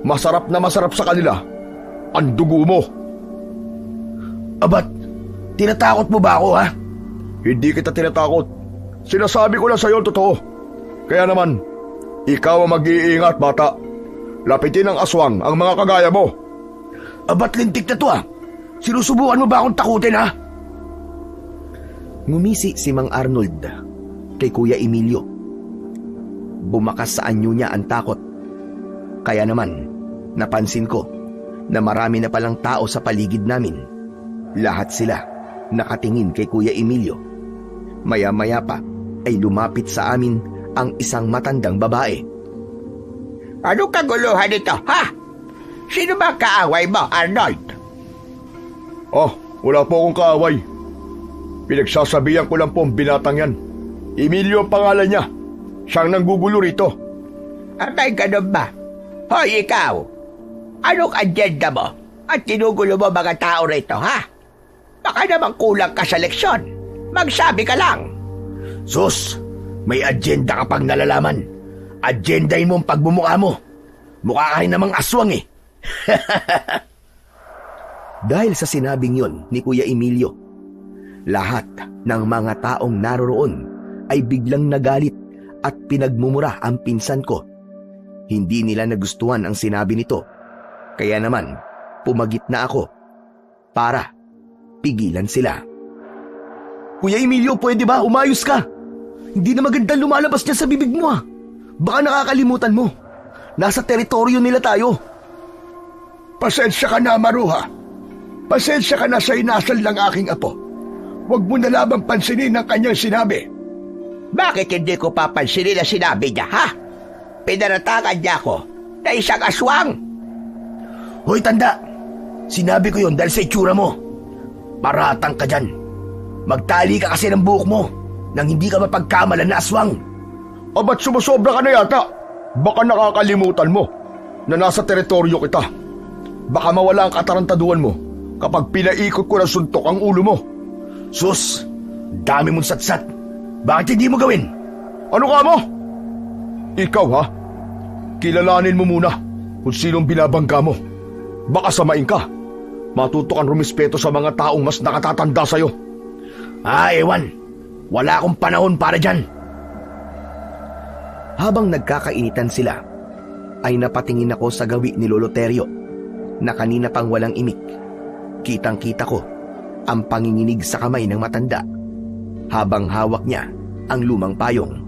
Masarap sa kanila ang dugo mo. Abat, tinatakot mo ba ako, ha? Hindi kita tinatakot. Sinasabi ko lang sa'yo ang totoo. Kaya naman, ikaw ang mag-iingat, bata. Lapitin ng aswang ang mga kagaya mo. Abat, lintik na to, ha? Sinusubukan mo ba akong takutin, ha? Ngumisi si Mang Arnold kay Kuya Emilio. Bumakas sa anyo niya ang takot. Kaya naman, napansin ko na marami na palang tao sa paligid namin. Lahat sila nakatingin kay Kuya Emilio. Maya-maya pa ay lumapit sa amin ang isang matandang babae. Ano kaguluhan ito, ha? Sino ba kaaway mo, Arnold? Oh, wala po akong kaaway. Pinagsasabihan ko lang po ang binatang yan. Emilio ang pangalan niya. Siyang nanggugulo rito. May ganun ba? Hoy, ikaw! Anong agenda mo? At tinugulo mo mga tao rito, ha? Baka naman kulang ka sa leksyon. Magsabi ka lang. Sus, may agenda ka pang nalalaman. Agendahin mo ang pagbumukha mo. Mukha ka rin namang aswang eh. Dahil sa sinabing yon ni Kuya Emilio, lahat ng mga taong naroroon ay biglang nagalit at pinagmumura ang pinsan ko. Hindi nila nagustuhan ang sinabi nito. Kaya naman, pumagit na ako para pigilan sila. Kuya Emilio, pwede ba? Umayos ka. Hindi na magandang lumalabas niya sa bibig mo, ha? Baka nakakalimutan mo. Nasa teritoryo nila tayo. Pasensya ka na, Maruha. Pasensya ka na sa inasal ng aking apo. Huwag mo na lamang pansinin ang kanyang sinabi. Bakit hindi ko papansinin na sinabi niya, ha? Pinaratakan niya ako na isang aswang. Hoy, tanda. Sinabi ko yon dahil sa itsura mo. Paratang ka dyan. Magtali ka kasi ng buhok mo nang hindi ka mapagkamalan na aswang. Ba't sumusobra ka na yata? Baka nakakalimutan mo na nasa teritoryo kita. Baka mawala ang katarantaduhan mo kapag pinaikot ko ng suntok ang ulo mo. Sus, dami mong satsat. Bakit hindi mo gawin? Ano ka mo? Ikaw, ha? Kilalanin mo muna kung sinong binabangga mo. Baka samain ka. Matuto kang rumispeto sa mga taong mas nakatatanda sa'yo. Ewan. Wala akong panahon para dyan. Habang nagkakainitan sila, ay napatingin ako sa gawi ni Lolo Teryo na kanina pang walang imik. Kitang-kita ko ang panginginig sa kamay ng matanda habang hawak niya ang lumang payong.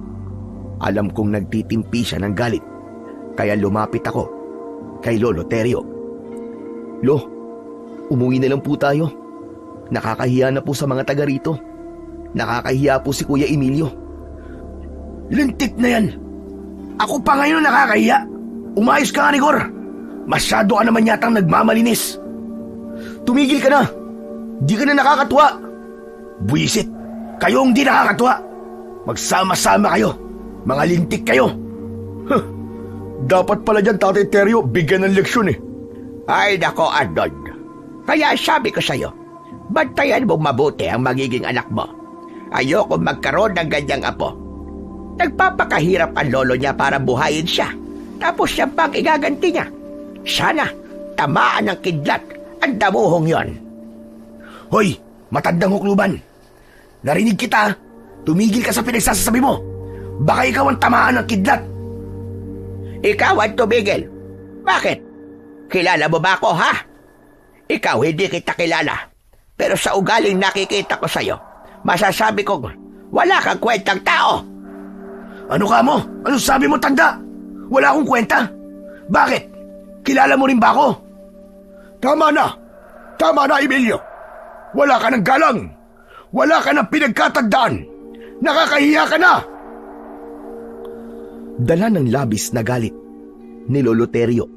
Alam kong nagtitimpi siya ng galit, kaya lumapit ako kay Lolo Teryo. Lo, umuwi na lang po tayo. Nakakahiya na po sa mga taga rito. Nakakahiya po si Kuya Emilio. Lintik na yan. Ako pa ngayon nakakahiya. Umayos ka nga, Rigor. Masyado ka naman yatang nagmamalinis. Tumigil ka na. Di ka na nakakatuwa. Buisit. Kayong di nakakatuwa. Magsama-sama kayo. Mga lintik kayo. Dapat pala dyan, Tatay Teryo, bigyan ng leksyon eh. Ay, nako, Arnold. Kaya sabi ko sa'yo, bantayan mong mabuti ang magiging anak mo. Ayoko magkaroon ng ganyang apo. Nagpapakahirap ang lolo niya para buhayin siya. Tapos siya pang igaganti niya. Sana, tamaan ng kidlat ang damuhong yon. Hoy, matandang hukluban. Narinig kita. Tumigil ka sa pinagsasabi mo. Baka ikaw ang tamaan ng kidlat. Ikaw ang tumigil. Bakit? Kilala mo ba ako, ha? Ikaw, hindi kita kilala. Pero sa ugaling nakikita ko sa'yo, masasabi kong wala kang kwentang tao. Ano ka mo? Ano sabi mo, tanda? Wala akong kwenta. Bakit? Kilala mo rin ba ako? Tama na. Tama na, Emilio. Wala ka ng galang. Wala ka ng pinagkatagdaan. Nakakahiya ka na! Dala ng labis na galit ni Lolo Terio.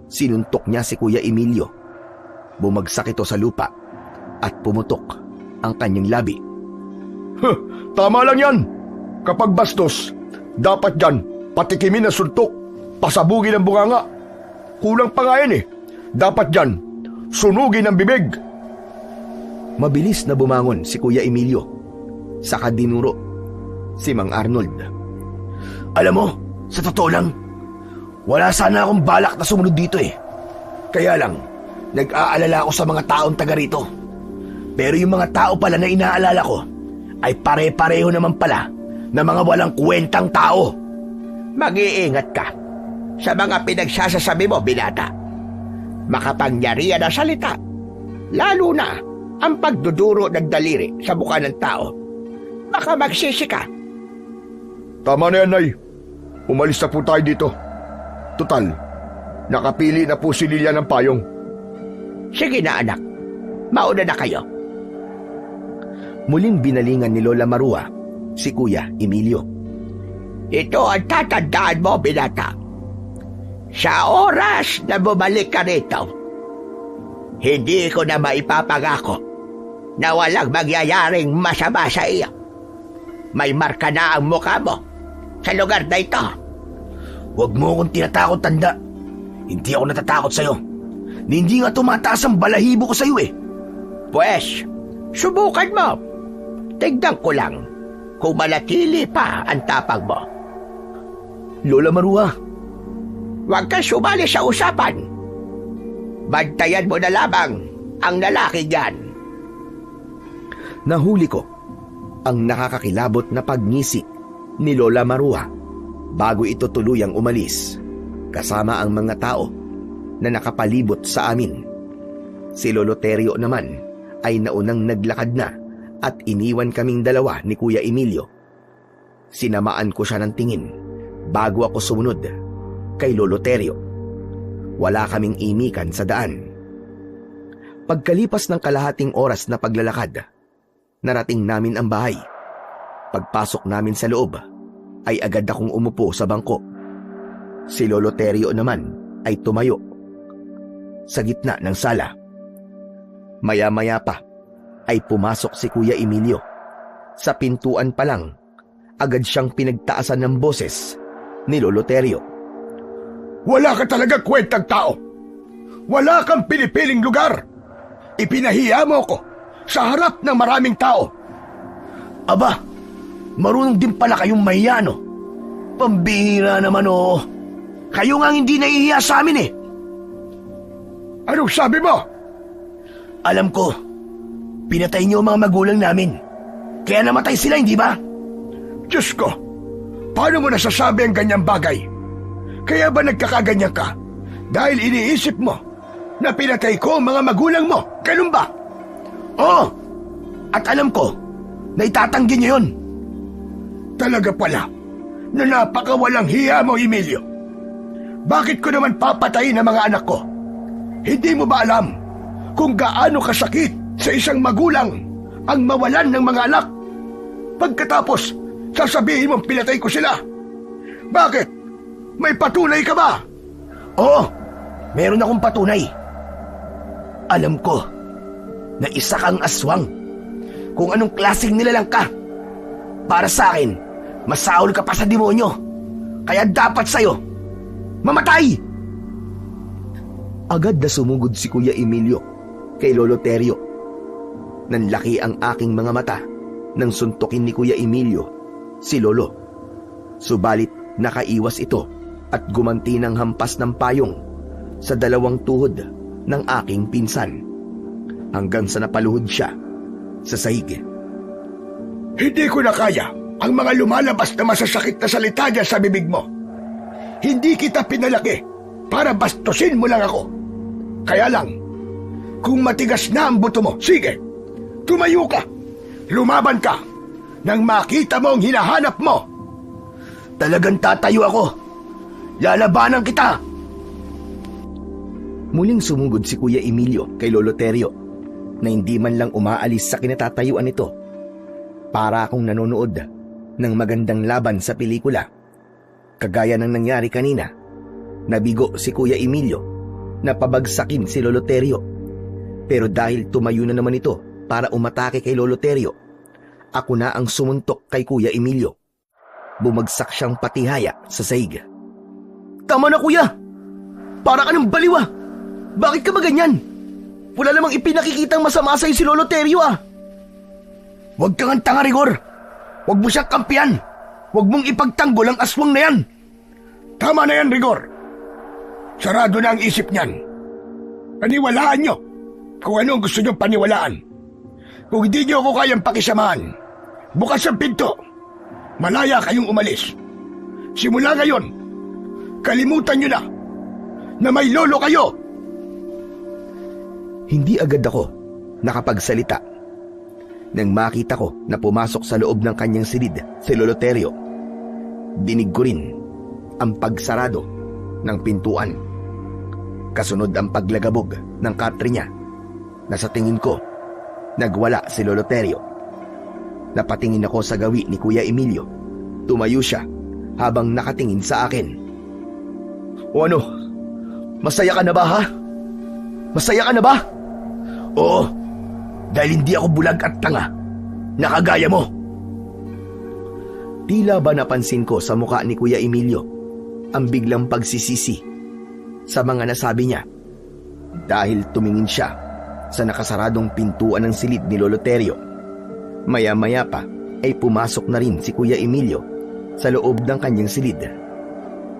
Sinuntok niya si Kuya Emilio. Bumagsak ito sa lupa at pumutok ang kanyang labi. Tama lang yan. Kapag bastos, dapat dyan patikimin ang suntok, pasabugin ang bunganga. Kulang pa nga yan eh. Dapat dyan, sunugin ang bibig. Mabilis na bumangon si Kuya Emilio. Saka dinuro si Mang Arnold. Alam mo, sa totoo lang, wala sana akong balak na sumunod dito eh. Kaya lang, nag-aalala ako sa mga taong taga rito. Pero yung mga tao pala na inaalala ko ay pare-pareho naman pala na mga walang kwentang tao. Mag-iingat ka sa mga pinagsasasabi mo, binata. Makapangyarihan ang salita, lalo na ang pagduduro ng daliri sa mukha ng tao. Baka magsisi ka. Tama na yan, Nay. Umalis na po tayo dito. Total, nakapili na po si Lilia ng payong. Sige na, anak. Mauna na kayo. Muling binalingan ni Lola Marua si Kuya Emilio. Ito ang tatandaan mo, binata. Sa oras na bumalik ka rito, hindi ko na maipapangako na walang mangyayaring masama sa iyo. May marka na ang mukha mo sa lugar na ito. Huwag mo akong tinatakot, tanda. Hindi ako natatakot sa'yo. Hindi nga tumataas ang balahibo ko sa'yo eh. Pwes, subukan mo. Tignan ko lang kung manatili pa ang tapang mo. Lola Marua, Huwag kang sumali sa usapan. Bantayan mo na lamang ang lalaki niyan. Nahuli ko ang nakakakilabot na pagngisi ni Lola Marua bago ito tuluyang umalis kasama ang mga tao na nakapalibot sa amin. Si Lolo Terio naman ay naunang naglakad na at iniwan kaming dalawa ni Kuya Emilio. Sinamaan ko siya ng tingin bago ako sumunod kay Lolo Terio. Wala kaming imikan sa daan. Pagkalipas ng kalahating oras na paglalakad, narating namin ang bahay. Pagpasok namin sa loob, ay agad akong umupo sa bangko. Si Lolo Terio naman ay tumayo sa gitna ng sala. Maya-maya pa ay pumasok si Kuya Emilio. Sa pintuan pa lang, agad siyang pinagtaasan ng boses ni Lolo Terio. Wala ka talaga kwentang tao. Wala kang pinipiling lugar. Ipinahiya mo ko sa harap ng maraming tao. aba, marunong din pala kayong mahiya, no? Pambihira naman, oh. Kayo nga hindi nahihiya sa amin eh. Anong sabi mo? Alam ko, pinatay niyo ang mga magulang namin. Kaya namatay sila, hindi ba? Diyos ko, paano mo nasasabi ang ganyang bagay? Kaya ba nagkakaganyan ka? Dahil iniisip mo na pinatay ko ang mga magulang mo, ganun ba? Oo, at alam ko na itatanggi niyo yun. Talaga pala na napakawalang hiya mo, Emilio. Bakit ko naman papatayin ang mga anak ko? Hindi mo ba alam kung gaano kasakit sa isang magulang ang mawalan ng mga anak? Pagkatapos, sasabihin mong pinatay ko sila. Bakit? May patunay ka ba? Oo, meron akong patunay. Alam ko na isa kang aswang. Kung anong klaseng nilalang ka. Para sa akin, masaol ka pa sa demonyo. Kaya dapat sa'yo mamatay! Agad na sumugod si Kuya Emilio kay Lolo Terio. Nanlaki ang aking mga mata nang suntukin ni Kuya Emilio si Lolo. Subalit nakaiwas ito at gumanti ng hampas ng payong sa dalawang tuhod ng aking pinsan hanggang sa napaluhod siya sa sahig. Hindi ko na kaya ang mga lumalabas na masasakit na salita niya sa bibig mo. Hindi kita pinalaki para bastusin mo lang ako. Kaya lang, kung matigas na ang buto mo, sige, tumayo ka, lumaban ka, nang makita mo ang hinahanap mo. Talagang tatayo ako. Lalabanan kita. Muling sumugod si Kuya Emilio kay Lolo Terio na hindi man lang umaalis sa kinatatayuan nito. Para akong nanonood ng magandang laban sa pelikula. Kagaya ng nangyari kanina, nabigo si Kuya Emilio na pabagsakin si Lolo Terio. Pero dahil tumayo na naman ito para umatake kay Lolo Terio, ako na ang sumuntok kay Kuya Emilio. Bumagsak siyang patihaya sa sahig. Tama na, kuya! Para ka ng baliwa! Bakit ka ba ganyan? Wala namang ipinakikitang masama sa'yo si Lolo Terio, ah! Huwag kang tanga, Rigor. Huwag mo siyang kampiyan. Huwag mong ipagtanggol ang aswang na yan. Tama na yan, Rigor. Sarado na ang isip niyan. Paniwalaan niyo kung ano ang gusto niyong paniwalaan. Kung hindi niyo ako kayang pakisamahan, bukas ang pinto. Malaya kayong umalis. Simula ngayon, kalimutan niyo na may lolo kayo. Hindi agad ako nakapagsalita nang makita ko na pumasok sa loob ng kanyang silid si Lolo Terio. Dinig ko rin ang pagsarado ng pintuan. Kasunod ang paglagabog ng katre niya na sa tingin ko nagwala si Lolo Terio. Napatingin ako sa gawi ni Kuya Emilio. Tumayo siya habang nakatingin sa akin. O ano? Masaya ka na ba, ha? Masaya ka na ba? Oo, dahil hindi ako bulag at tanga. Nakagaya mo. Tila ba napansin ko sa muka ni Kuya Emilio ang biglang pagsisisi sa mga nasabi niya dahil tumingin siya sa nakasaradong pintuan ng silid ni Lolo Terio. Maya-maya pa ay pumasok na rin si Kuya Emilio sa loob ng kanyang silid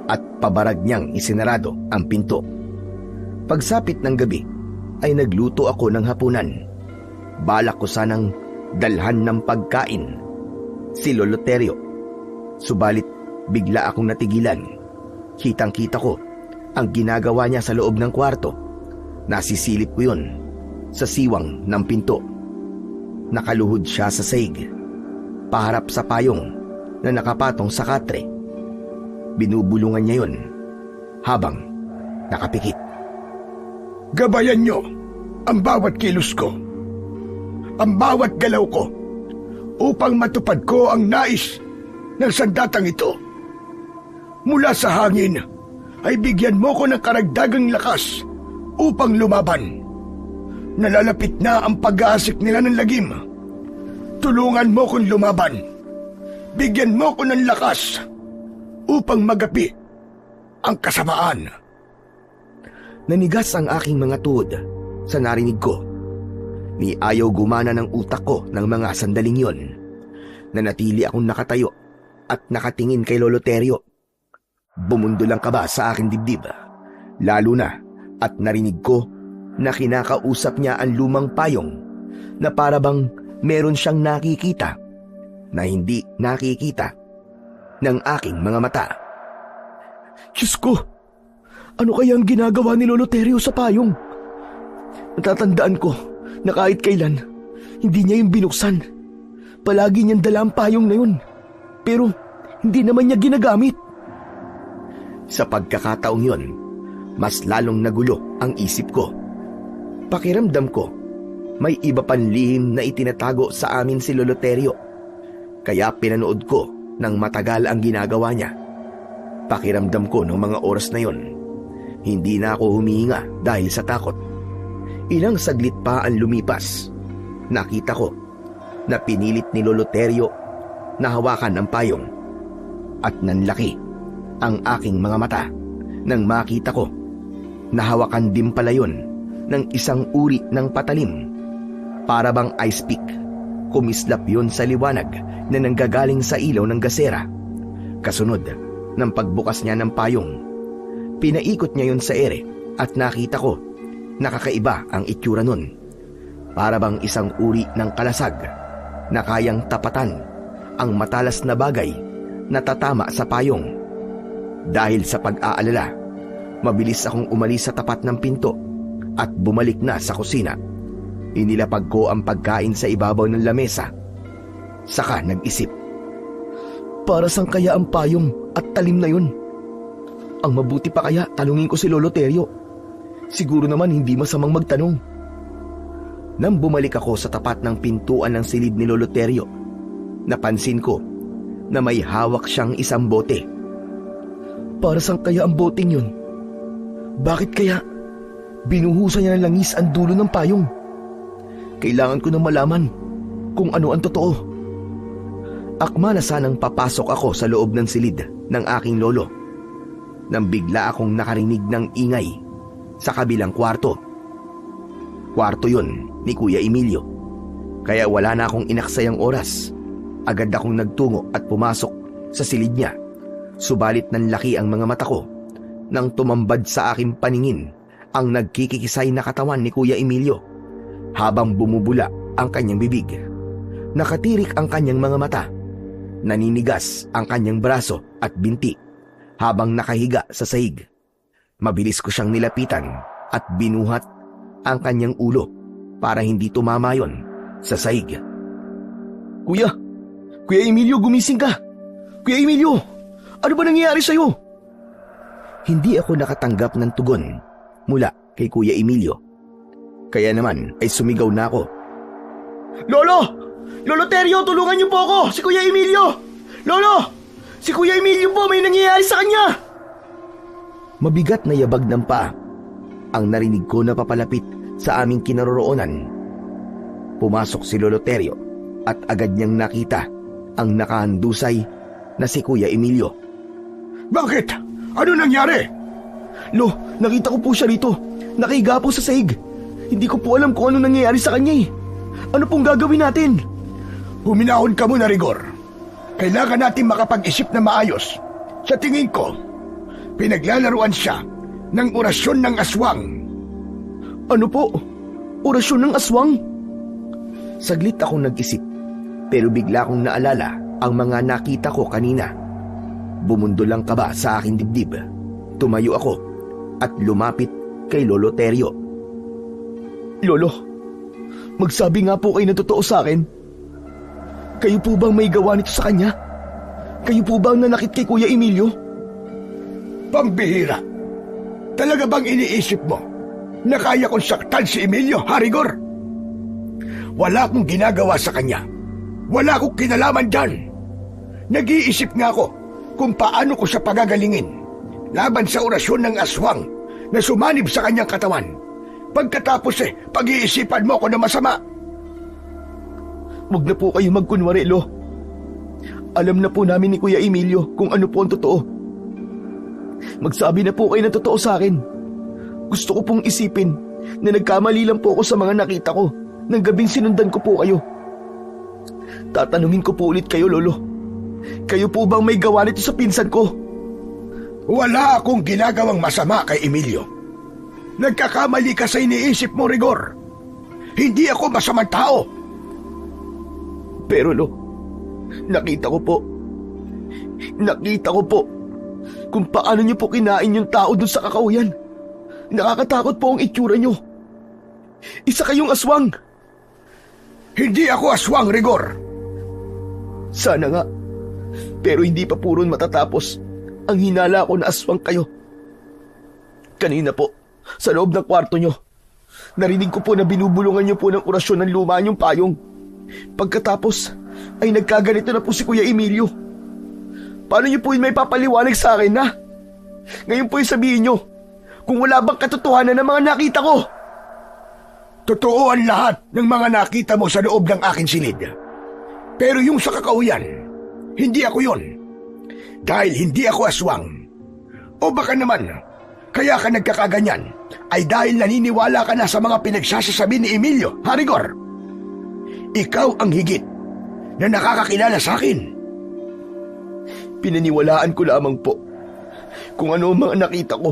at pabarag niyang isinarado ang pinto. Pagsapit ng gabi ay nagluto ako ng hapunan. Balak ko sanang dalhan ng pagkain si Lolo Terio. Subalit bigla akong natigilan. Kitang-kita ko ang ginagawa niya sa loob ng kwarto. Nasisilip ko yun sa siwang ng pinto. Nakaluhod siya sa sahig, paharap sa payong na nakapatong sa katre. Binubulungan niya yun habang nakapikit. Gabayan niyo ang bawat kilos ko, ang bawat galaw ko, upang matupad ko ang nais ng sandatang ito. Mula sa hangin ay bigyan mo ko ng karagdagang lakas upang lumaban. Nalalapit na ang pag-aasik nila ng lagim. Tulungan mo kong lumaban. Bigyan mo ko ng lakas upang magapi ang kasamaan. Nanigas ang aking mga tuhod sa narinig ko. Ni ayaw gumana ng utak ko ng mga sandaling yon. Nanatili akong nakatayo at nakatingin kay Lolo Terio. Bumundo lang kaba sa aking dibdib. Lalo na at narinig ko na kinakausap niya ang lumang payong na parabang meron siyang nakikita na hindi nakikita ng aking mga mata. Diyos ko! Ano kaya ang ginagawa ni Lolo Terio sa payong? Natatandaan ko na kahit kailan, hindi niya yung binuksan. Palagi niyang dala ang payong na yun. Pero hindi naman niya ginagamit. Sa pagkakataong yon, mas lalong nagulo ang isip ko. Pakiramdam ko, may iba pang lihim na itinatago sa amin si Lolo Terio. Kaya pinanood ko ng matagal ang ginagawa niya. Pakiramdam ko ng mga oras na yon, hindi na ako humihinga dahil sa takot. Ilang saglit pa ang lumipas. Nakita ko na pinilit ni Lolo Terio na hawakan ang payong. At nanlaki ang aking mga mata nang makita ko na hawakan din pala yun ng isang uri ng patalim. Para bang ice pick. Kumislap yun sa liwanag na nanggagaling sa ilaw ng gasera. Kasunod ng pagbukas niya ng payong, pinaikot niya yun sa ere at nakita ko nakakaiba ang itsura nun. Para bang isang uri ng kalasag na kayang tapatan ang matalas na bagay na tatama sa payong. Dahil sa pag-aalala, mabilis akong umalis sa tapat ng pinto at bumalik na sa kusina. Inilapag ko ang pagkain sa ibabaw ng lamesa. Saka nag-isip. Para saan kaya ang payong at talim na yun? Ang mabuti pa kaya talungin ko si Lolo Terio. Siguro naman hindi masamang magtanong. Nang bumalik ako sa tapat ng pintuan ng silid ni Lolo Terio, Napansin ko na may hawak siyang isang bote. Para saan kaya ang boteng yun? Bakit kaya binuhusan niya ng langis ang dulo ng payong? Kailangan ko nang malaman kung ano ang totoo. Akma na sanang papasok ako sa loob ng silid ng aking lolo nang bigla akong nakarinig ng ingay sa kabilang kwarto. Kwarto yun ni Kuya Emilio. Kaya wala na akong inaksayang oras. Agad akong nagtungo at pumasok sa silid niya. Subalit nanlaki ang mga mata ko nang tumambad sa aking paningin ang nagkikikisay na katawan ni Kuya Emilio habang bumubula ang kanyang bibig. Nakatirik ang kanyang mga mata. Naninigas ang kanyang braso at binti habang nakahiga sa sahig. Mabilis ko siyang nilapitan at binuhat ang kanyang ulo para hindi tumama yon sa sahig. Kuya Emilio, gumising ka! Kuya Emilio, ano ba nangyayari sa'yo? Hindi ako nakatanggap ng tugon mula kay Kuya Emilio. Kaya naman ay sumigaw na ako. Lolo! Lolo Terio, tulungan niyo po ako! Si Kuya Emilio! Lolo! Si Kuya Emilio po, may nangyayari sa kanya! Mabigat na yabag ng paa ang narinig ko na papalapit sa aming kinaroroonan. Pumasok si Lolo Terio at agad niyang nakita ang nakahandusay na si Kuya Emilio. Bakit? Ano nangyari? Lo, nakita ko po siya rito. Nakahiga po sa sahig. Hindi ko po alam kung ano nangyayari sa kanya eh. Ano pong gagawin natin? Huminahon ka muna, Rigor. Kailangan natin makapag-isip na maayos. Sa tingin ko, pinaglalaruan siya ng orasyon ng aswang. Ano po? Orasyon ng aswang? Saglit akong nag-isip, pero bigla kong naalala ang mga nakita ko kanina. Bumundol ang kaba sa aking dibdib. Tumayo ako at lumapit kay Lolo Terio. Lolo, magsabi nga po kayo na totoo sa akin. Kayo po bang may gawa nito sa kanya? Kayo po bang nanakit kay Kuya Emilio? Pambihira. Talaga bang iniisip mo na kaya kong saktan si Emilio, Harigor? Wala akong ginagawa sa kanya. Wala akong kinalaman dyan. Nag-iisip nga ako kung paano ko siya pagagalingin laban sa orasyon ng aswang na sumanib sa kanyang katawan. Pagkatapos pag-iisipan mo ko na masama. Huwag na po kayo magkunwari, Lo. Alam na po namin ni Kuya Emilio kung ano po ang totoo. Magsabi na po kayo na totoo sa akin. Gusto ko pong isipin na nagkamali lang po ako sa mga nakita ko nang gabing sinundan ko po kayo. Tatanungin ko po ulit kayo, Lolo. Kayo po bang may gawa nito sa pinsan ko? Wala akong ginagawang masama kay Emilio. Nagkakamali ka sa iniisip mo, Rigor. Hindi ako masamang tao. Pero Lo, nakita ko po kung paano niyo po kinain yung tao dun sa kakauyan. Nakakatakot po ang itsura niyo. Isa kayong aswang. Hindi ako aswang, Rigor. Sana nga. Pero hindi pa puron matatapos ang hinala ko na aswang kayo. Kanina po, sa loob ng kwarto nyo, narinig ko po na binubulungan niyo po ng orasyon ng luma niyong payong. Pagkatapos, ay nagkaganito na po si Kuya Emilio. Paano niyo po yun may papaliwanag sa akin, ha? Ngayon po yung sabihin niyo, kung wala bang katotohanan ng mga nakita ko. Totoo ang lahat ng mga nakita mo sa loob ng aking silid. Pero yung sa kakauyan, hindi ako yon. Dahil hindi ako aswang. O baka naman, kaya ka nagkakaganyan ay dahil naniniwala ka na sa mga pinagsasasabi ni Emilio, Harigor. Ikaw ang higit na nakakakilala sa akin. Pinaniwalaan ko lamang po kung ano ang mga nakita ko.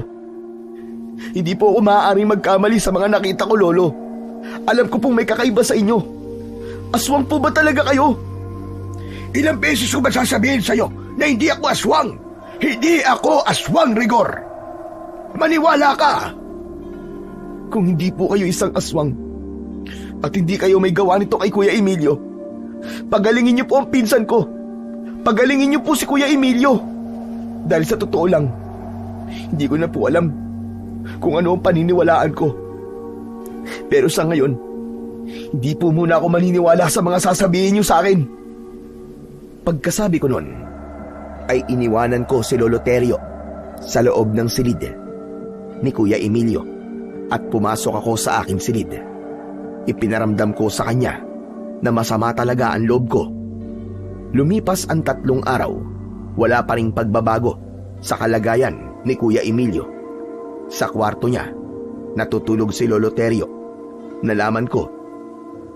Hindi po ako maaaring magkamali sa mga nakita ko, Lolo. Alam ko pong may kakaiba sa inyo. Aswang po ba talaga kayo? Ilang beses ko ba sasabihin sa'yo na hindi ako aswang? Hindi ako aswang, Rigor. Maniwala ka. Kung hindi po kayo isang aswang at hindi kayo may gawa nito kay Kuya Emilio, pagalingin niyo po ang pinsan ko. Pagalingin niyo po si Kuya Emilio. Dahil sa totoo lang, hindi ko na po alam kung ano ang paniniwalaan ko. Pero sa ngayon, hindi po muna ako maniniwala sa mga sasabihin niyo sa akin. Pagkasabi ko nun, ay iniwanan ko si Lolo Terio sa loob ng silid ni Kuya Emilio at pumasok ako sa aking silid. Ipinaramdam ko sa kanya na masama talaga ang loob ko. Lumipas ang 3 araw, wala pa ring pagbabago sa kalagayan ni Kuya Emilio. Sa kwarto niya, natutulog si Lolo Terio. Nalaman ko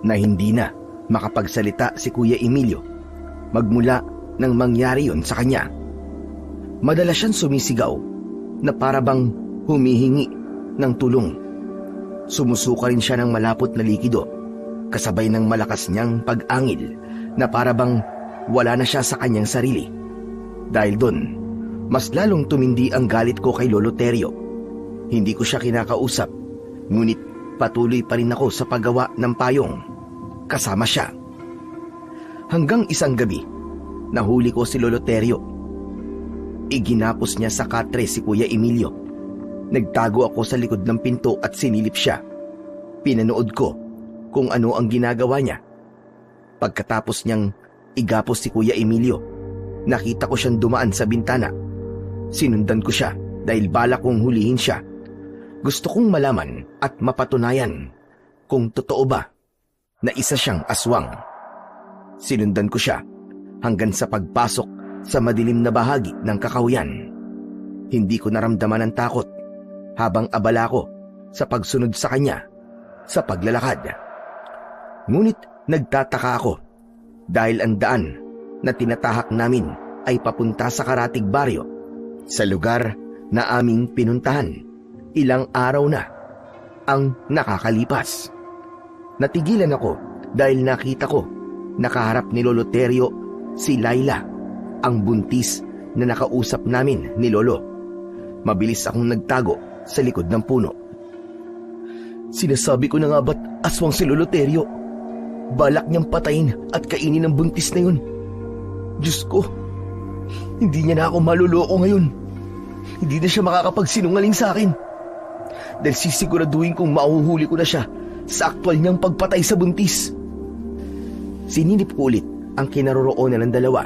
na hindi na makapagsalita si Kuya Emilio magmula nang mangyari yun sa kanya. Madalas siyang sumisigaw na parabang humihingi ng tulong. Sumusuka rin siya ng malapot na likido kasabay ng malakas niyang pag-angil na parabang wala na siya sa kanyang sarili. Dahil doon, mas lalong tumindi ang galit ko kay Lolo Terio. Hindi ko siya kinakausap, ngunit patuloy pa rin ako sa paggawa ng payong kasama siya. Hanggang isang gabi, nahuli ko si Lolo Terio. Iginapos niya sa katre si Kuya Emilio. Nagtago ako sa likod ng pinto at sinilip siya. Pinanood ko kung ano ang ginagawa niya. Pagkatapos niyang igapos si Kuya Emilio, nakita ko siyang dumaan sa bintana. Sinundan ko siya dahil balak kong hulihin siya. Gusto kong malaman at mapatunayan kung totoo ba na isa siyang aswang. Sinundan ko siya hanggang sa pagpasok sa madilim na bahagi ng kakahuyan. Hindi ko naramdaman ang takot habang abala ko sa pagsunod sa kanya sa paglalakad. Ngunit nagtataka ako dahil ang daan na tinatahak namin ay papunta sa Karatig Baryo, sa lugar na aming pinuntahan. Ilang araw na ang nakakalipas. Natigilan ako dahil nakita ko nakaharap ni Lolo Terio si Laila, ang buntis na nakausap namin ni Lolo. Mabilis akong nagtago sa likod ng puno. Sinasabi ko na nga ba't aswang si Lolo Terio? Balak niyang patayin at kainin ang buntis na yun. Diyos ko, hindi niya na ako maluloko ngayon. Hindi na siya makakapagsinungaling sa akin. Dahil sisiguraduhin kong mahuhuli ko na siya sa aktwal niyang pagpatay sa buntis. Sininip ko ulit ang kinaroroonan ng dalawa.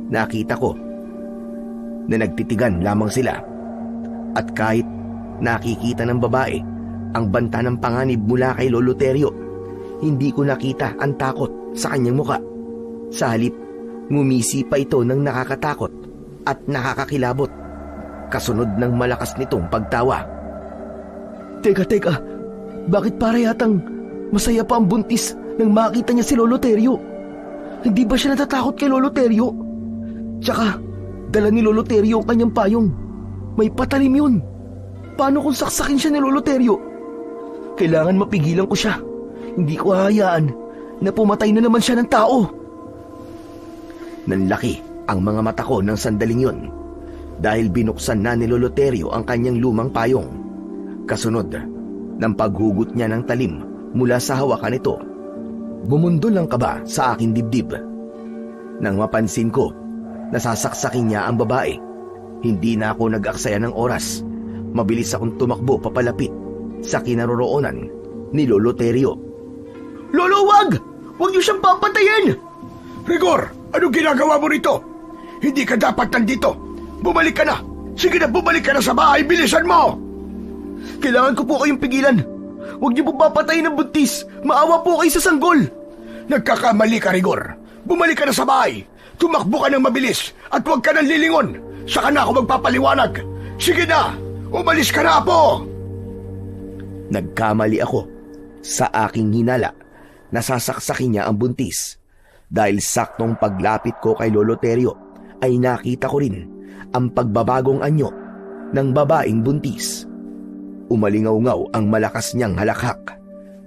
Nakita ko na nagtitigan lamang sila. At kahit nakikita ng babae ang banta ng panganib mula kay Lolo Terio, hindi ko nakita ang takot sa kanyang muka. Sa halip, ngumisi pa ito ng nakakatakot at nakakakilabot, kasunod ng malakas nitong pagtawa. Teka, bakit para yatang masaya pa ang buntis nang makita niya si Lolo Terio? Hindi ba siya natatakot kay Lolo Terio? Tsaka, dala ni Lolo Terio ang kanyang payong. May patalim yun. Paano kung saksakin siya ni Lolo Terio? Kailangan mapigilan ko siya. Hindi ko hahayaan na pumatay na naman siya ng tao. Nanlaki ang mga mata ko ng sandaling yun dahil binuksan na ni Lolo Terio ang kanyang lumang payong. Kasunod ng paghugot niya ng talim mula sa hawakan nito, bumundol ang kaba sa aking dibdib. Nang mapansin ko, nasasaksakin niya ang babae. Hindi na ako nag-aksaya ng oras. Mabilis akong tumakbo papalapit sa kinaroroonan ni Lolo Terio. Lolo, wag! Wag niyo siyang papatayin! Rigor, anong ginagawa mo rito? Hindi ka dapat nandito. Bumalik ka na. Sige na, bumalik ka na sa bahay. Bilisan mo! Kailangan ko po kayong pigilan. Huwag niyo po papatayin ng buntis. Maawa po kayo sa sanggol. Nagkakamali ka, Rigor. Bumalik ka na sa bahay. Tumakbo ka ng mabilis at huwag ka nang lilingon. Saka na ako magpapaliwanag. Sige na, umalis ka na, Apo! Nagkamali ako sa aking hinala. Nasasaksakin niya ang buntis. Dahil saktong paglapit ko kay Lolo Terio ay nakita ko rin ang pagbabagong anyo ng babaeng buntis. Umalingaw-ngaw ang malakas niyang halakhak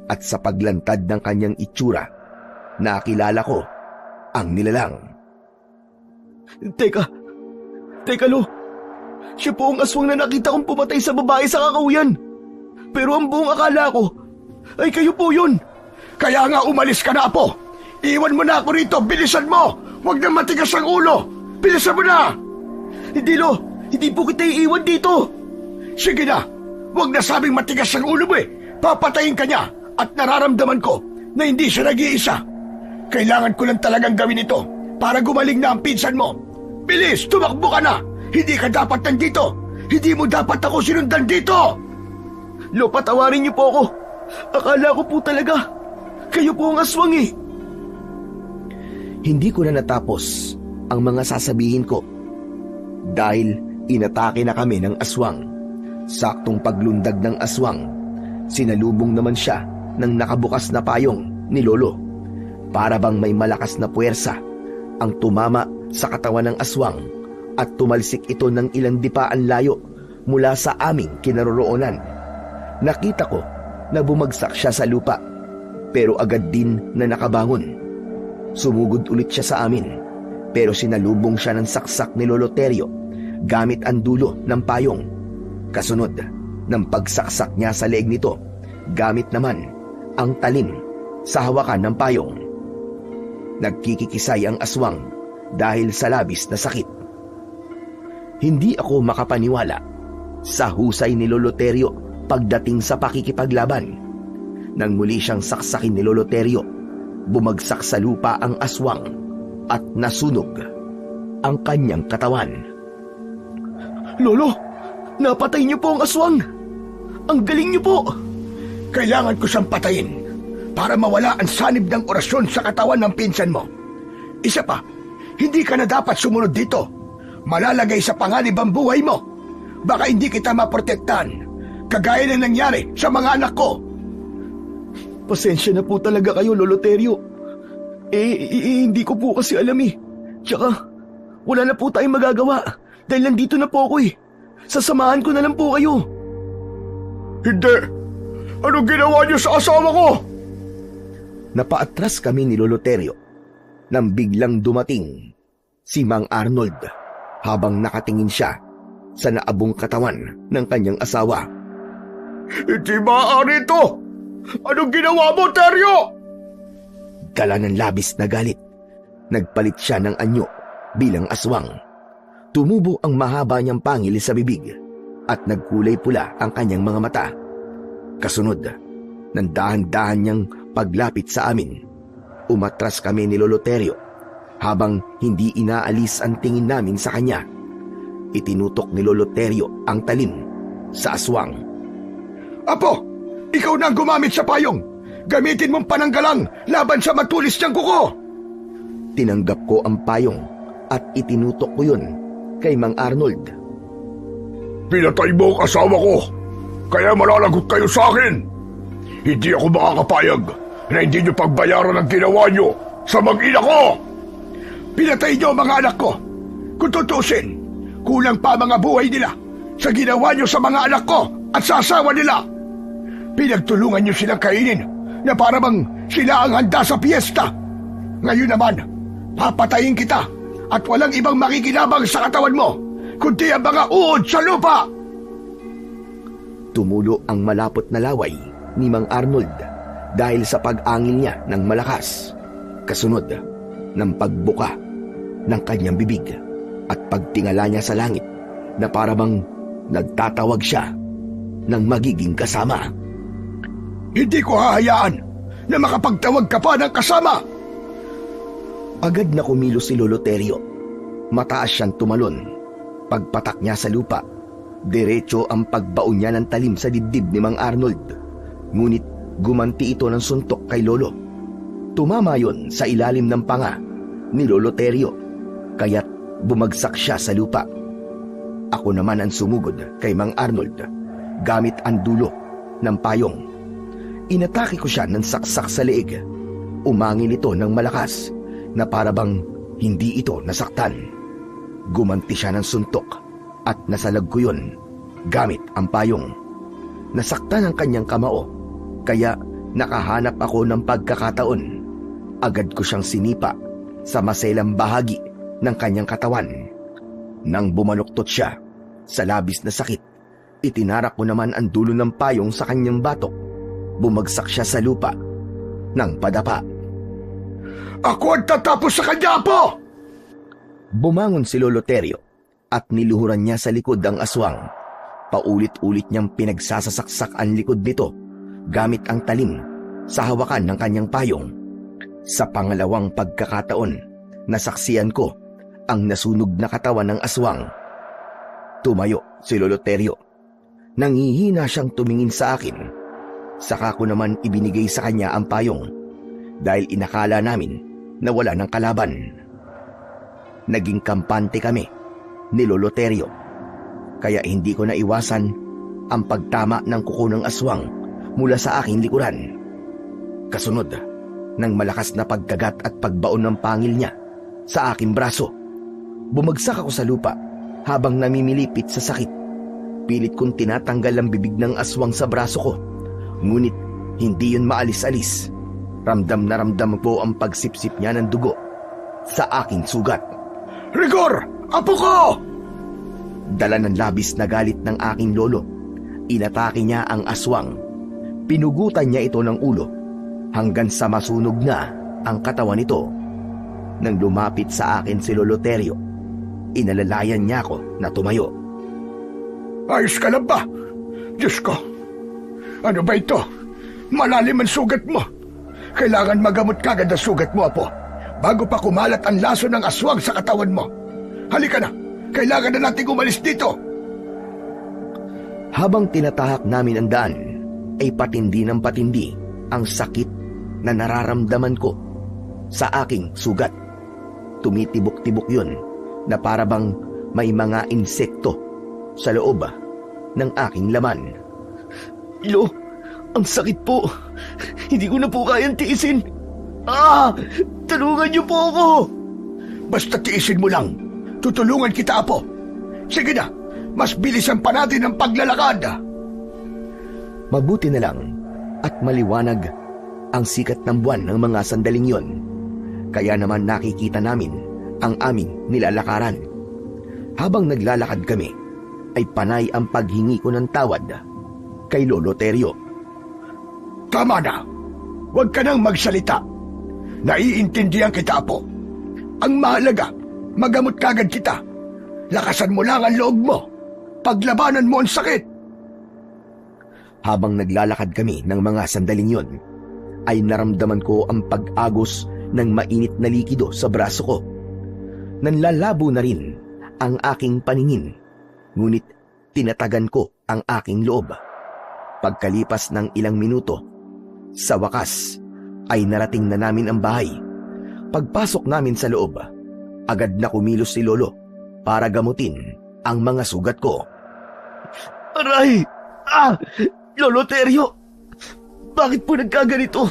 at sa paglantad ng kanyang itsura, nakilala ko ang nilalang. Teka Lo, siya po ang aswang na nakita kong pumatay sa babae sa kakahuyan. Pero ang buong akala ko ay kayo po yun. Kaya nga umalis ka na, Apo! Iwan mo na ako rito! Bilisan mo! Huwag na matigas ang ulo! Bilisan mo na! Hindi Lo, hindi po kita iiwan dito. Sige na! Huwag na sabing matigas ang ulo mo eh! Papatayin ka niya at nararamdaman ko na hindi siya nag-iisa. Kailangan ko lang talagang gawin ito para gumaling na ang pinsan mo. Bilis, tumakbo ka na! Hindi ka dapat nandito! Hindi mo dapat ako sinundan dito! Lo, patawarin niyo po ako. Akala ko po talaga, kayo po ang aswang eh. Hindi ko na natapos ang mga sasabihin ko dahil inatake na kami ng aswang. Saktong paglundag ng aswang, sinalubong naman siya ng nakabukas na payong ni Lolo. Para bang may malakas na puwersa ang tumama sa katawan ng aswang at tumalsik ito ng ilang dipaan layo mula sa aming kinaroroonan. Nakita ko na bumagsak siya sa lupa pero agad din na nakabangon. Sumugod ulit siya sa amin pero sinalubong siya ng saksak ni Lolo Terio gamit ang dulo ng payong. Kasunod ng pagsaksak niya sa leeg nito gamit naman ang talim sa hawakan ng payong. Nagkikikisay ang aswang dahil sa labis na sakit. Hindi ako makapaniwala sa husay ni Lolo Terio pagdating sa pakikipaglaban. Nang muli siyang saksakin ni Lolo Terio, bumagsak sa lupa ang aswang at nasunog ang kanyang katawan. Lolo, napatay niyo po ang aswang. Ang galing niyo po. Kailangan ko siyang patayin para mawala ang sanib ng orasyon sa katawan ng pinsan mo. Isa pa, hindi ka na dapat sumunod dito. Malalagay sa panganib ang buhay mo. Baka hindi kita maprotektahan, kagaya na nangyari sa mga anak ko. Pasensya na po talaga kayo, Lolo Terio. Hindi ko po kasi alam eh. Tsaka, wala na po tayong magagawa dahil nandito na po ako eh. Sasamahan ko na lang po kayo. Hindi! Anong ginawa niyo sa asawa ko? Napaatras kami ni Lolo Terio nang biglang dumating si Mang Arnold habang nakatingin siya sa naabong katawan ng kanyang asawa. Hindi maaari ito! Anong ginawa mo, Terio? Dala ng labis na galit, nagpalit siya ng anyo bilang aswang. Tumubo ang mahaba niyang pangil sa bibig at nagkulay pula ang kanyang mga mata. Kasunod, ng dahan-dahan niyang paglapit sa amin, umatras kami ni Lolo Terio habang hindi inaalis ang tingin namin sa kanya. Itinutok ni Lolo Terio ang talim sa aswang. Apo, ikaw na ang gumamit sa payong. Gamitin mong pananggalang laban sa matulis niyang kuko. Tinanggap ko ang payong at itinutok ko yun kay Mang Arnold. Pinatay mo ang asawa ko, kaya malalagot kayo sa akin. Hindi ako makakapayag na hindi niyo pagbayaran ang ginawa niyo sa mag-ina ko. Pinatay niyo ang mga anak ko. Kung tutusin, kulang pa ang mga buhay nila sa ginawa niyo sa mga anak ko at sa asawa nila. Pinagtulungan niyo silang kainin na para bang sila ang handa sa piyesta. Ngayon naman, papatayin kita at walang ibang makikinabang sa katawan mo kundi ang mga uod sa lupa. Tumulo ang malapot na laway ni Mang Arnold dahil sa pag-angil niya ng malakas. Kasunod ng pagbuka ng kanyang bibig at pagtingala niya sa langit na para bang nagtatawag siya ng magiging kasama. Hindi ko hahayaan na makapagtawag ka pa ng kasama. Agad na kumilos si Lolo Terio. Mataas siyang tumalon. Pagpatak niya sa lupa, diretso ang pagbaon niya ng talim sa dibdib ni Mang Arnold. Ngunit gumanti ito ng suntok kay Lolo. Tumama yon sa ilalim ng panga ni Lolo Terio, kaya't bumagsak siya sa lupa. Ako naman ang sumugod kay Mang Arnold gamit ang dulo ng payong. Inatake ko siya ng saksak sa leeg. Umangin ito ng malakas na para bang hindi ito nasaktan. Gumanti siya ng suntok at nasalag ko yun gamit ang payong. Nasaktan ang kanyang kamao, kaya nakahanap ako ng pagkakataon. Agad ko siyang sinipa sa maselang bahagi ng kanyang katawan. Nang bumanuktot siya sa labis na sakit, itinarak ko naman ang dulo ng payong sa kanyang batok. Bumagsak siya sa lupa ng padapa. Ako ang tatapos sa kanya po! Bumangon si Lolo Terio at niluhuran niya sa likod ang aswang. Paulit-ulit niyang pinagsasasaksak ang likod nito gamit ang talim sa hawakan ng kanyang payong. Sa pangalawang pagkakataon nasaksiyan ko ang nasunog na katawan ng aswang. Tumayo si Lolo Terio. Nangihina siyang tumingin sa akin. Saka ko naman ibinigay sa kanya ang payong dahil inakala namin na wala ng kalaban. Naging kampante kami ni Lolo Terio, kaya hindi ko naiwasan ang pagtama ng kuko ng aswang mula sa aking likuran. Kasunod ng malakas na pagkagat at pagbaon ng pangil niya sa aking braso. Bumagsak ako sa lupa habang namimilipit sa sakit. Pilit kong tinatanggal ang bibig ng aswang sa braso ko, ngunit hindi yun maalis-alis. Ramdam na ramdam po ang pagsipsip niya ng dugo sa aking sugat. Rigor! Apo ko! Dala ng labis na galit ng aking lolo, inatake niya ang aswang. Pinugutan niya ito ng ulo hanggang sa masunog na ang katawan nito. Nang lumapit sa akin si Lolo Terio, inalalayan niya ako na tumayo. Ayos ka lang ba? Diyos ko! Ano ba ito? Malalim ang sugat mo. Kailangan magamot kagad ang sugat mo, Apo, bago pa kumalat ang laso ng aswang sa katawan mo. Halika na! Kailangan na nating umalis dito! Habang tinatahak namin ang daan, ay patindi ng patindi ang sakit na nararamdaman ko sa aking sugat. Tumitibok-tibok yun na parabang may mga insekto sa loob ng aking laman. Lo, ang sakit po. Hindi ko na po kayang tiisin. Tulungan niyo po ako. Basta tiisin mo lang. Tutulungan kita, Apo. Sige na, mas bilisan pa natin ang paglalakad. Mabuti na lang at maliwanag ang sikat ng buwan ng mga sandaling yon. Kaya naman nakikita namin ang aming nilalakaran. Habang naglalakad kami, ay panay ang paghingi ko ng tawad kay Lolo Terio. Tama na. Huwag ka nang magsalita. Naiintindihan kita, Apo. Ang mahalaga, magamot kagad kita. Lakasan mo lang ang loob mo. Paglabanan mo ang sakit. Habang naglalakad kami ng mga sandaling yon, ay naramdaman ko ang pag-agos ng mainit na likido sa braso ko. Nanlalabo na rin ang aking paningin, ngunit tinatagan ko ang aking loob. Pagkalipas ng ilang minuto, sa wakas ay narating na namin ang bahay. Pagpasok namin sa loob, agad na kumilos si Lolo para gamutin ang mga sugat ko. Aray! Lolo Terio! Bakit po nagkaganito?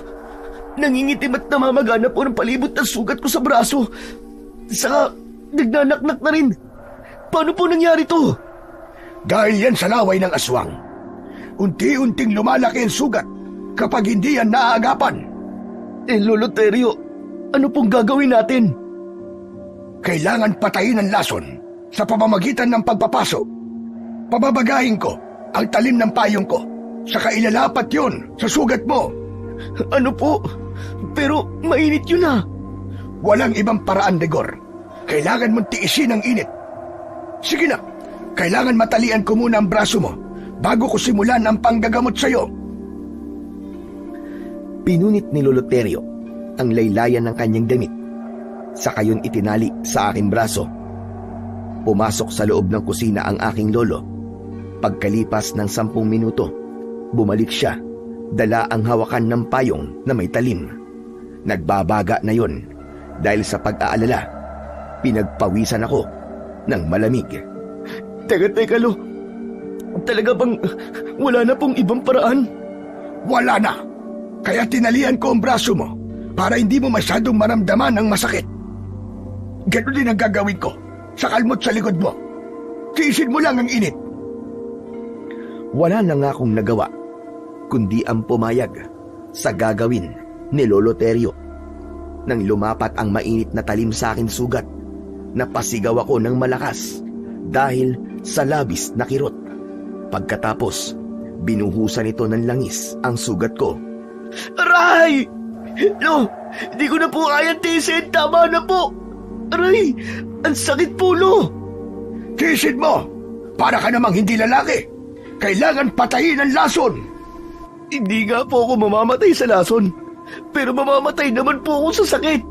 Nangingitim at namamagana po ng palibot ng sugat ko sa braso. Saka nagnanaknak na rin. Paano po nangyari to? Dahil yan sa laway ng aswang. Unti-unting lumalaki ang sugat kapag hindi yan naaagapan. Lolo Terio, ano pong gagawin natin? Kailangan patayin ang lason sa pamamagitan ng pagpapaso. Pababagahin ko ang talim ng payong ko, saka ilalapat yun sa sugat mo. Ano po? Pero mainit yun na. Walang ibang paraan, Rigor. Kailangan mong tiisin ang init. Sige na, kailangan matalian ko muna ang braso mo bago ko simulan ang panggagamot sa'yo. Pinunit ni Lolo Terio ang laylayan ng kanyang damit, saka yun itinali sa aking braso. Pumasok sa loob ng kusina ang aking lolo. Pagkalipas ng 10 minuto, bumalik siya, dala ang hawakan ng payong na may talim. Nagbabaga na yon dahil sa pag-aalala. Pinagpawisan ako ng malamig. Teka, Lo. Talaga bang wala na pong ibang paraan? Wala na. Kaya tinalian ko ang braso mo para hindi mo masyadong maramdaman ang masakit. Ganun din ang gagawin ko sa kalmot sa likod mo. Tiisin mo lang ang init. Wala na nga akong nagawa, kundi ang pumayag sa gagawin ni Lolo Terio. Nang lumapat ang mainit na talim sa akin sugat, napasigaw ako ng malakas dahil sa labis na kirot. Pagkatapos, binuhusan ito ng langis ang sugat ko. Aray! Lo, di ko na po kayang tiisin. Tama na po. Aray, ang sakit po, Lo. Tiisin mo! Para ka namang hindi lalaki. Kailangan patayin ang lason. Hindi nga po ako mamamatay sa lason, pero mamamatay naman po ako sa sakit.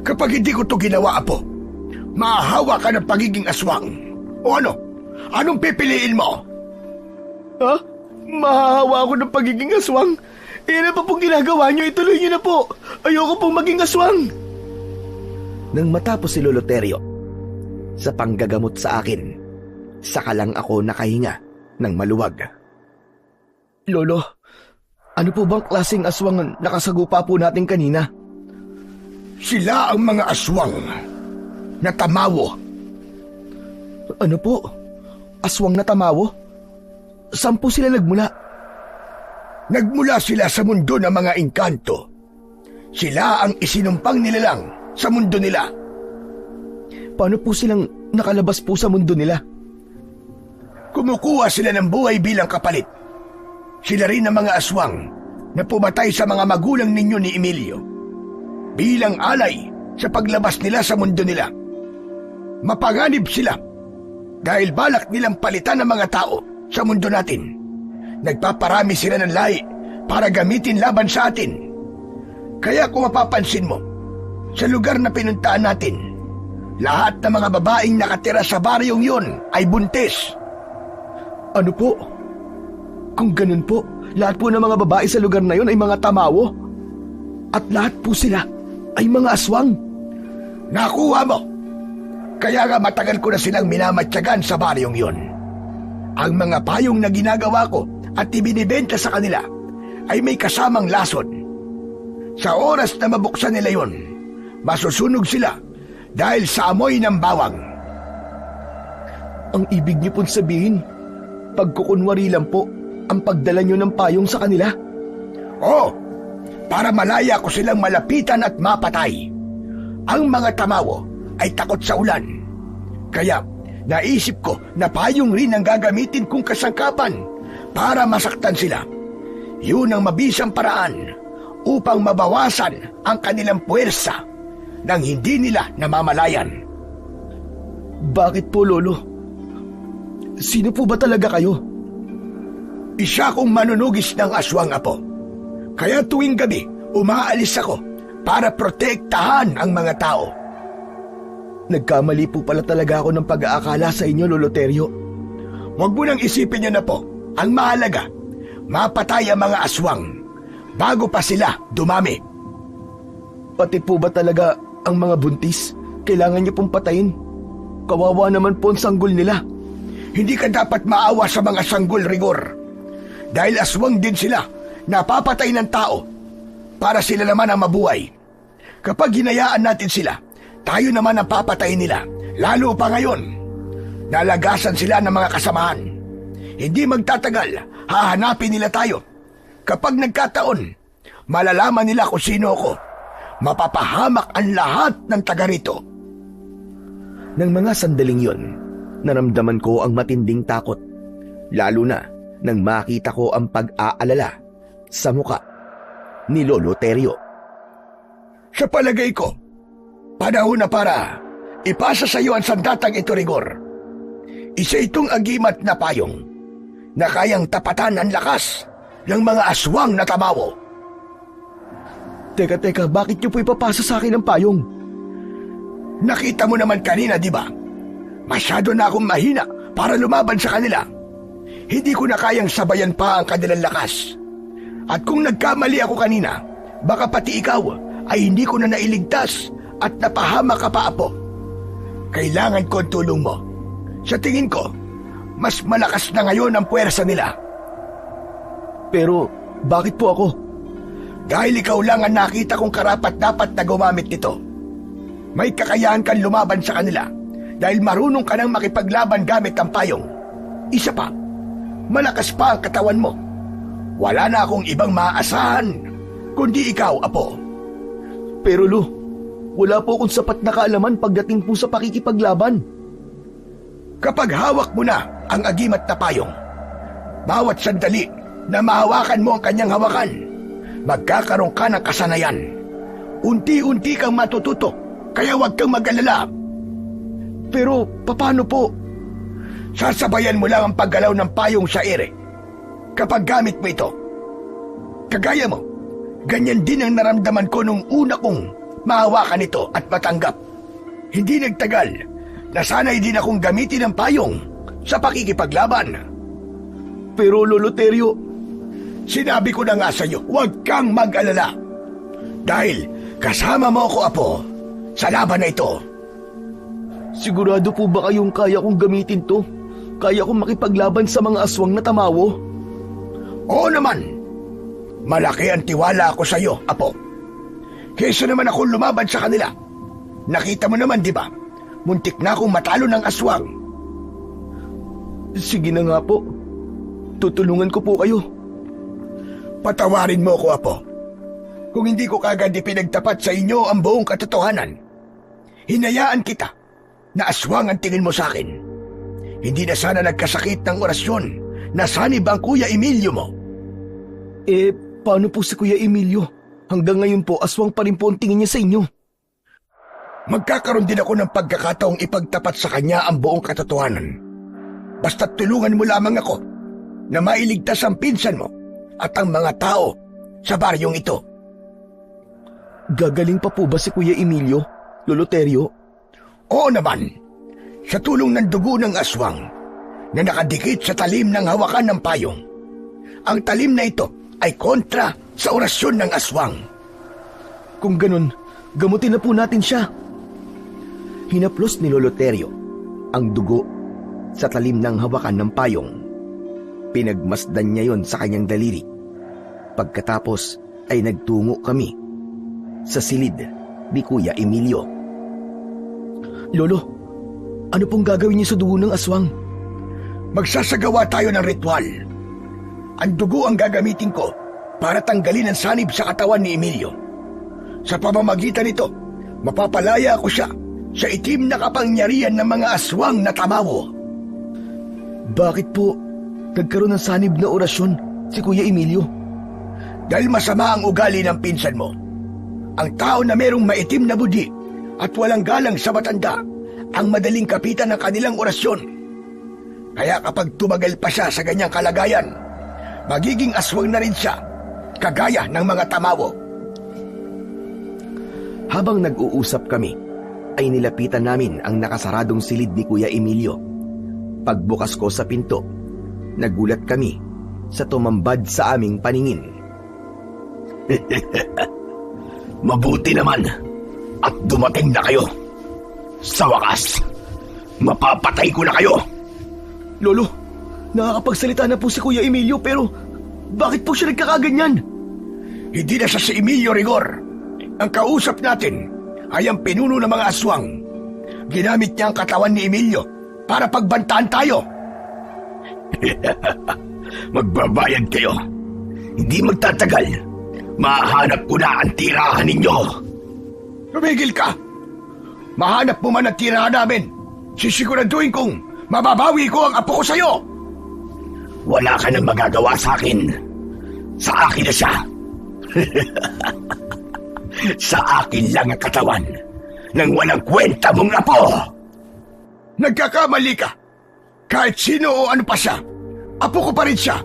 Kapag hindi ko to ginawa, Apo, mahahawa ka ng pagiging aswang. O ano? Anong pipiliin mo? Ha? Mahahawa ako ng pagiging aswang? Ano pa pong ginagawa niyo? Ituloy niyo na po. Ayoko pong maging aswang. Nang matapos si Lolo Terio, sa panggagamot sa akin, saka lang ako nakahinga ng maluwag. Lolo, ano po bang klaseng aswang ang nakasagupa po natin kanina? Sila ang mga aswang na tamawo. Ano po? Aswang na tamawo? Saan po sila nagmula? Nagmula sila sa mundo ng mga engkanto. Sila ang isinumpang nilalang sa mundo nila. Paano po silang nakalabas po sa mundo nila? Kumukuha sila ng buhay bilang kapalit. Sila rin ang mga aswang na pumatay sa mga magulang ninyo ni Emilio bilang alay sa paglabas nila sa mundo nila. Mapanganib sila dahil balak nilang palitan ng mga tao sa mundo natin. Nagpaparami sila ng lahi para gamitin laban sa atin. Kaya kung mapapansin mo, sa lugar na pinuntaan natin, lahat ng mga babaeng nakatira sa baryong yon ay buntis. Ano po? Kung ganun po, lahat po ng mga babae sa lugar na yon ay mga tamawo? At lahat po sila ay mga aswang? Nakuha mo! Kaya nga matagal ko na silang minamatyagan sa baryong yon. Ang mga payong na ginagawa ko at ibinibenta sa kanila ay may kasamang lason. Sa oras na mabuksan nila yon, masusunog sila dahil sa amoy ng bawang. Ang ibig niyo pong sabihin, pagkukunwari lang po ang pagdala niyo ng payong sa kanila? Oo, para malaya ko silang malapitan at mapatay. Ang mga tamawo ay takot sa ulan. Kaya naisip ko na payong rin ang gagamitin kong kasangkapan para masaktan sila. Yun ang mabisang paraan upang mabawasan ang kanilang puwersa nang hindi nila namamalayan. Bakit po, Lolo? Sino po ba talaga kayo? Isa kong manunugis ng aswang, Apo. Kaya tuwing gabi, umaalis ako para protektahan ang mga tao. Nagkamali po pala talaga ako ng pag-aakala sa inyo, Lolo Terio. Huwag mo nang isipin niyo na po. Ang mahalaga, mapatay ang mga aswang bago pa sila dumami. Pati po ba talaga ang mga buntis? Kailangan niyo pong patayin? Kawawa naman po ang sanggol nila. Hindi ka dapat maawa sa mga sanggol, Rigor. Dahil aswang din sila, napapatay ng tao para sila naman ang mabuhay. Kapag hinayaan natin sila, tayo naman ang papatayin nila. Lalo pa ngayon, nalagasan sila ng mga kasamahan. Hindi magtatagal, hahanapin nila tayo. Kapag nagkataon, malalaman nila kung sino ako. Mapapahamak ang lahat ng taga rito. Nang mga sandaling yon, naramdaman ko ang matinding takot. Lalo na nang makita ko ang pag-aalala sa muka ni Lolo Terio. Sa palagay ko, panahon na para ipasa sa iyo ang sandatang ito, Rigor. Isa itong agimat na payong na kayang tapatan ang lakas ng mga aswang na tamawo. Teka, bakit niyo po ipapasa sa akin ang payong? Nakita mo naman kanina, di ba? Masyado na akong mahina para lumaban sa kanila. Hindi ko na kayang sabayan pa ang kanilang lakas. At kung nagkamali ako kanina, baka pati ikaw ay hindi ko na nailigtas at napahama ka pa, Apo. Kailangan ko ang tulong mo. Sa tingin ko, mas malakas na ngayon ang puwersa nila. Pero bakit po ako? Dahil ikaw lang ang nakita kong karapat-dapat na gumamit nito. May kakayahan kang lumaban sa kanila dahil marunong ka nang makipaglaban gamit ang payong. Isa pa, malakas pa ang katawan mo. Wala na akong ibang maaasahan kundi ikaw, Apo. Pero Lo, wala po akong sapat na kaalaman pagdating po sa pakikipaglaban. Kapag hawak mo na ang agimat na payong, bawat sandali na mahawakan mo ang kanyang hawakan, magkakaroon ka ng kasanayan. Unti-unti kang matututo, kaya huwag kang mag-alala. Pero paano po? Sasabayan mo lang ang paggalaw ng payong sa ere kapag gamit mo ito. Kagaya mo, ganyan din ang naramdaman ko nung una kong Maawa ka nito at matanggap. Hindi nagtagal, nasanay din akong gamitin ang payong sa pakikipaglaban. Pero Lolo Terio, Sinabi ko na nga sa iyo, huwag kang mag-alala. Dahil kasama mo ako, Apo, sa laban na ito. sigurado po ba kayong kaya kong gamitin to? Kaya kong makipaglaban sa mga aswang na tamawo? Oo naman. Malaki ang tiwala ko sa iyo, Apo. Kaysa naman ako lumaban sa kanila. Nakita mo naman, di ba? Muntik na akong matalo ng aswang. Sige na nga po. Tutulungan ko po kayo. Patawarin mo ko, Apo. Kung hindi ko kagad ipinagtapat sa inyo ang buong katotohanan, hinayaan kita na aswang ang tingin mo sa akin. Hindi na sana nagkasakit ng orasyon na sanib ang Kuya Emilio mo. Paano po si Kuya Emilio? Hanggang ngayon po, aswang pa rin po ang tingin niya sa inyo. Magkakaroon din ako ng pagkakataong ipagtapat sa kanya ang buong katotohanan. Basta't tulungan mo lamang ako na mailigtas ang pinsan mo at ang mga tao sa baryong ito. Gagaling pa po ba si Kuya Emilio, Lolo Terio? Oo naman, sa tulong ng dugo ng aswang na nakadikit sa talim ng hawakan ng payong. Ang talim na ito ay kontra sa orasyon ng aswang. Kung ganun, gamutin na po natin siya. Hinaplos ni Lolo Terio ang dugo sa talim ng hawakan ng payong. Pinagmasdan niya yon sa kanyang daliri. Pagkatapos ay nagtungo kami sa silid ni Kuya Emilio. Lolo, ano pong gagawin niyo sa dugo ng aswang? Magsasagawa tayo ng ritual. Ang dugo ang gagamitin ko para tanggalin ang sanib sa katawan ni Emilio. Sa pamamagitan nito, mapapalaya ko siya sa itim na kapangyarihan ng mga aswang na tamawo. Bakit po nagkaroon ng sanib na orasyon si Kuya Emilio? Dahil masama ang ugali ng pinsan mo. Ang tao na merong maitim na budi at walang galang sa matanda ang madaling kapitan ng kanilang orasyon. Kaya kapag tumagal pa siya sa ganyang kalagayan, magiging aswang na rin siya, kagaya ng mga tamawo. Habang nag-uusap kami, ay nilapitan namin ang nakasaradong silid ni Kuya Emilio. Pagbukas ko sa pinto, nagulat kami sa tumambad sa aming paningin. Mabuti naman at dumating na kayo. Sa wakas, mapapatay ko na kayo. Lolo, nakakapagsalita na po si Kuya Emilio pero bakit po siya nagkakaganyan? Hindi na siya si Emilio Rigor. Ang kausap natin ay ang pinuno ng mga aswang. Ginamit niya ang katawan ni Emilio para pagbantaan tayo. Magbabayad kayo. Hindi magtatagal. Mahanap ko na ang tirahan ninyo. Tumigil ka! Mahanap mo man ang tirahan namin. Sisiguraduhin kong mababawi ko ang apo ko sa'yo. Wala ka nang magagawa sa akin. Sa akin na siya. Sa akin lang ang katawan ng walang kwenta mong apo. Nagkakamali ka. Kahit sino o ano pa siya, apo ko pa rin siya.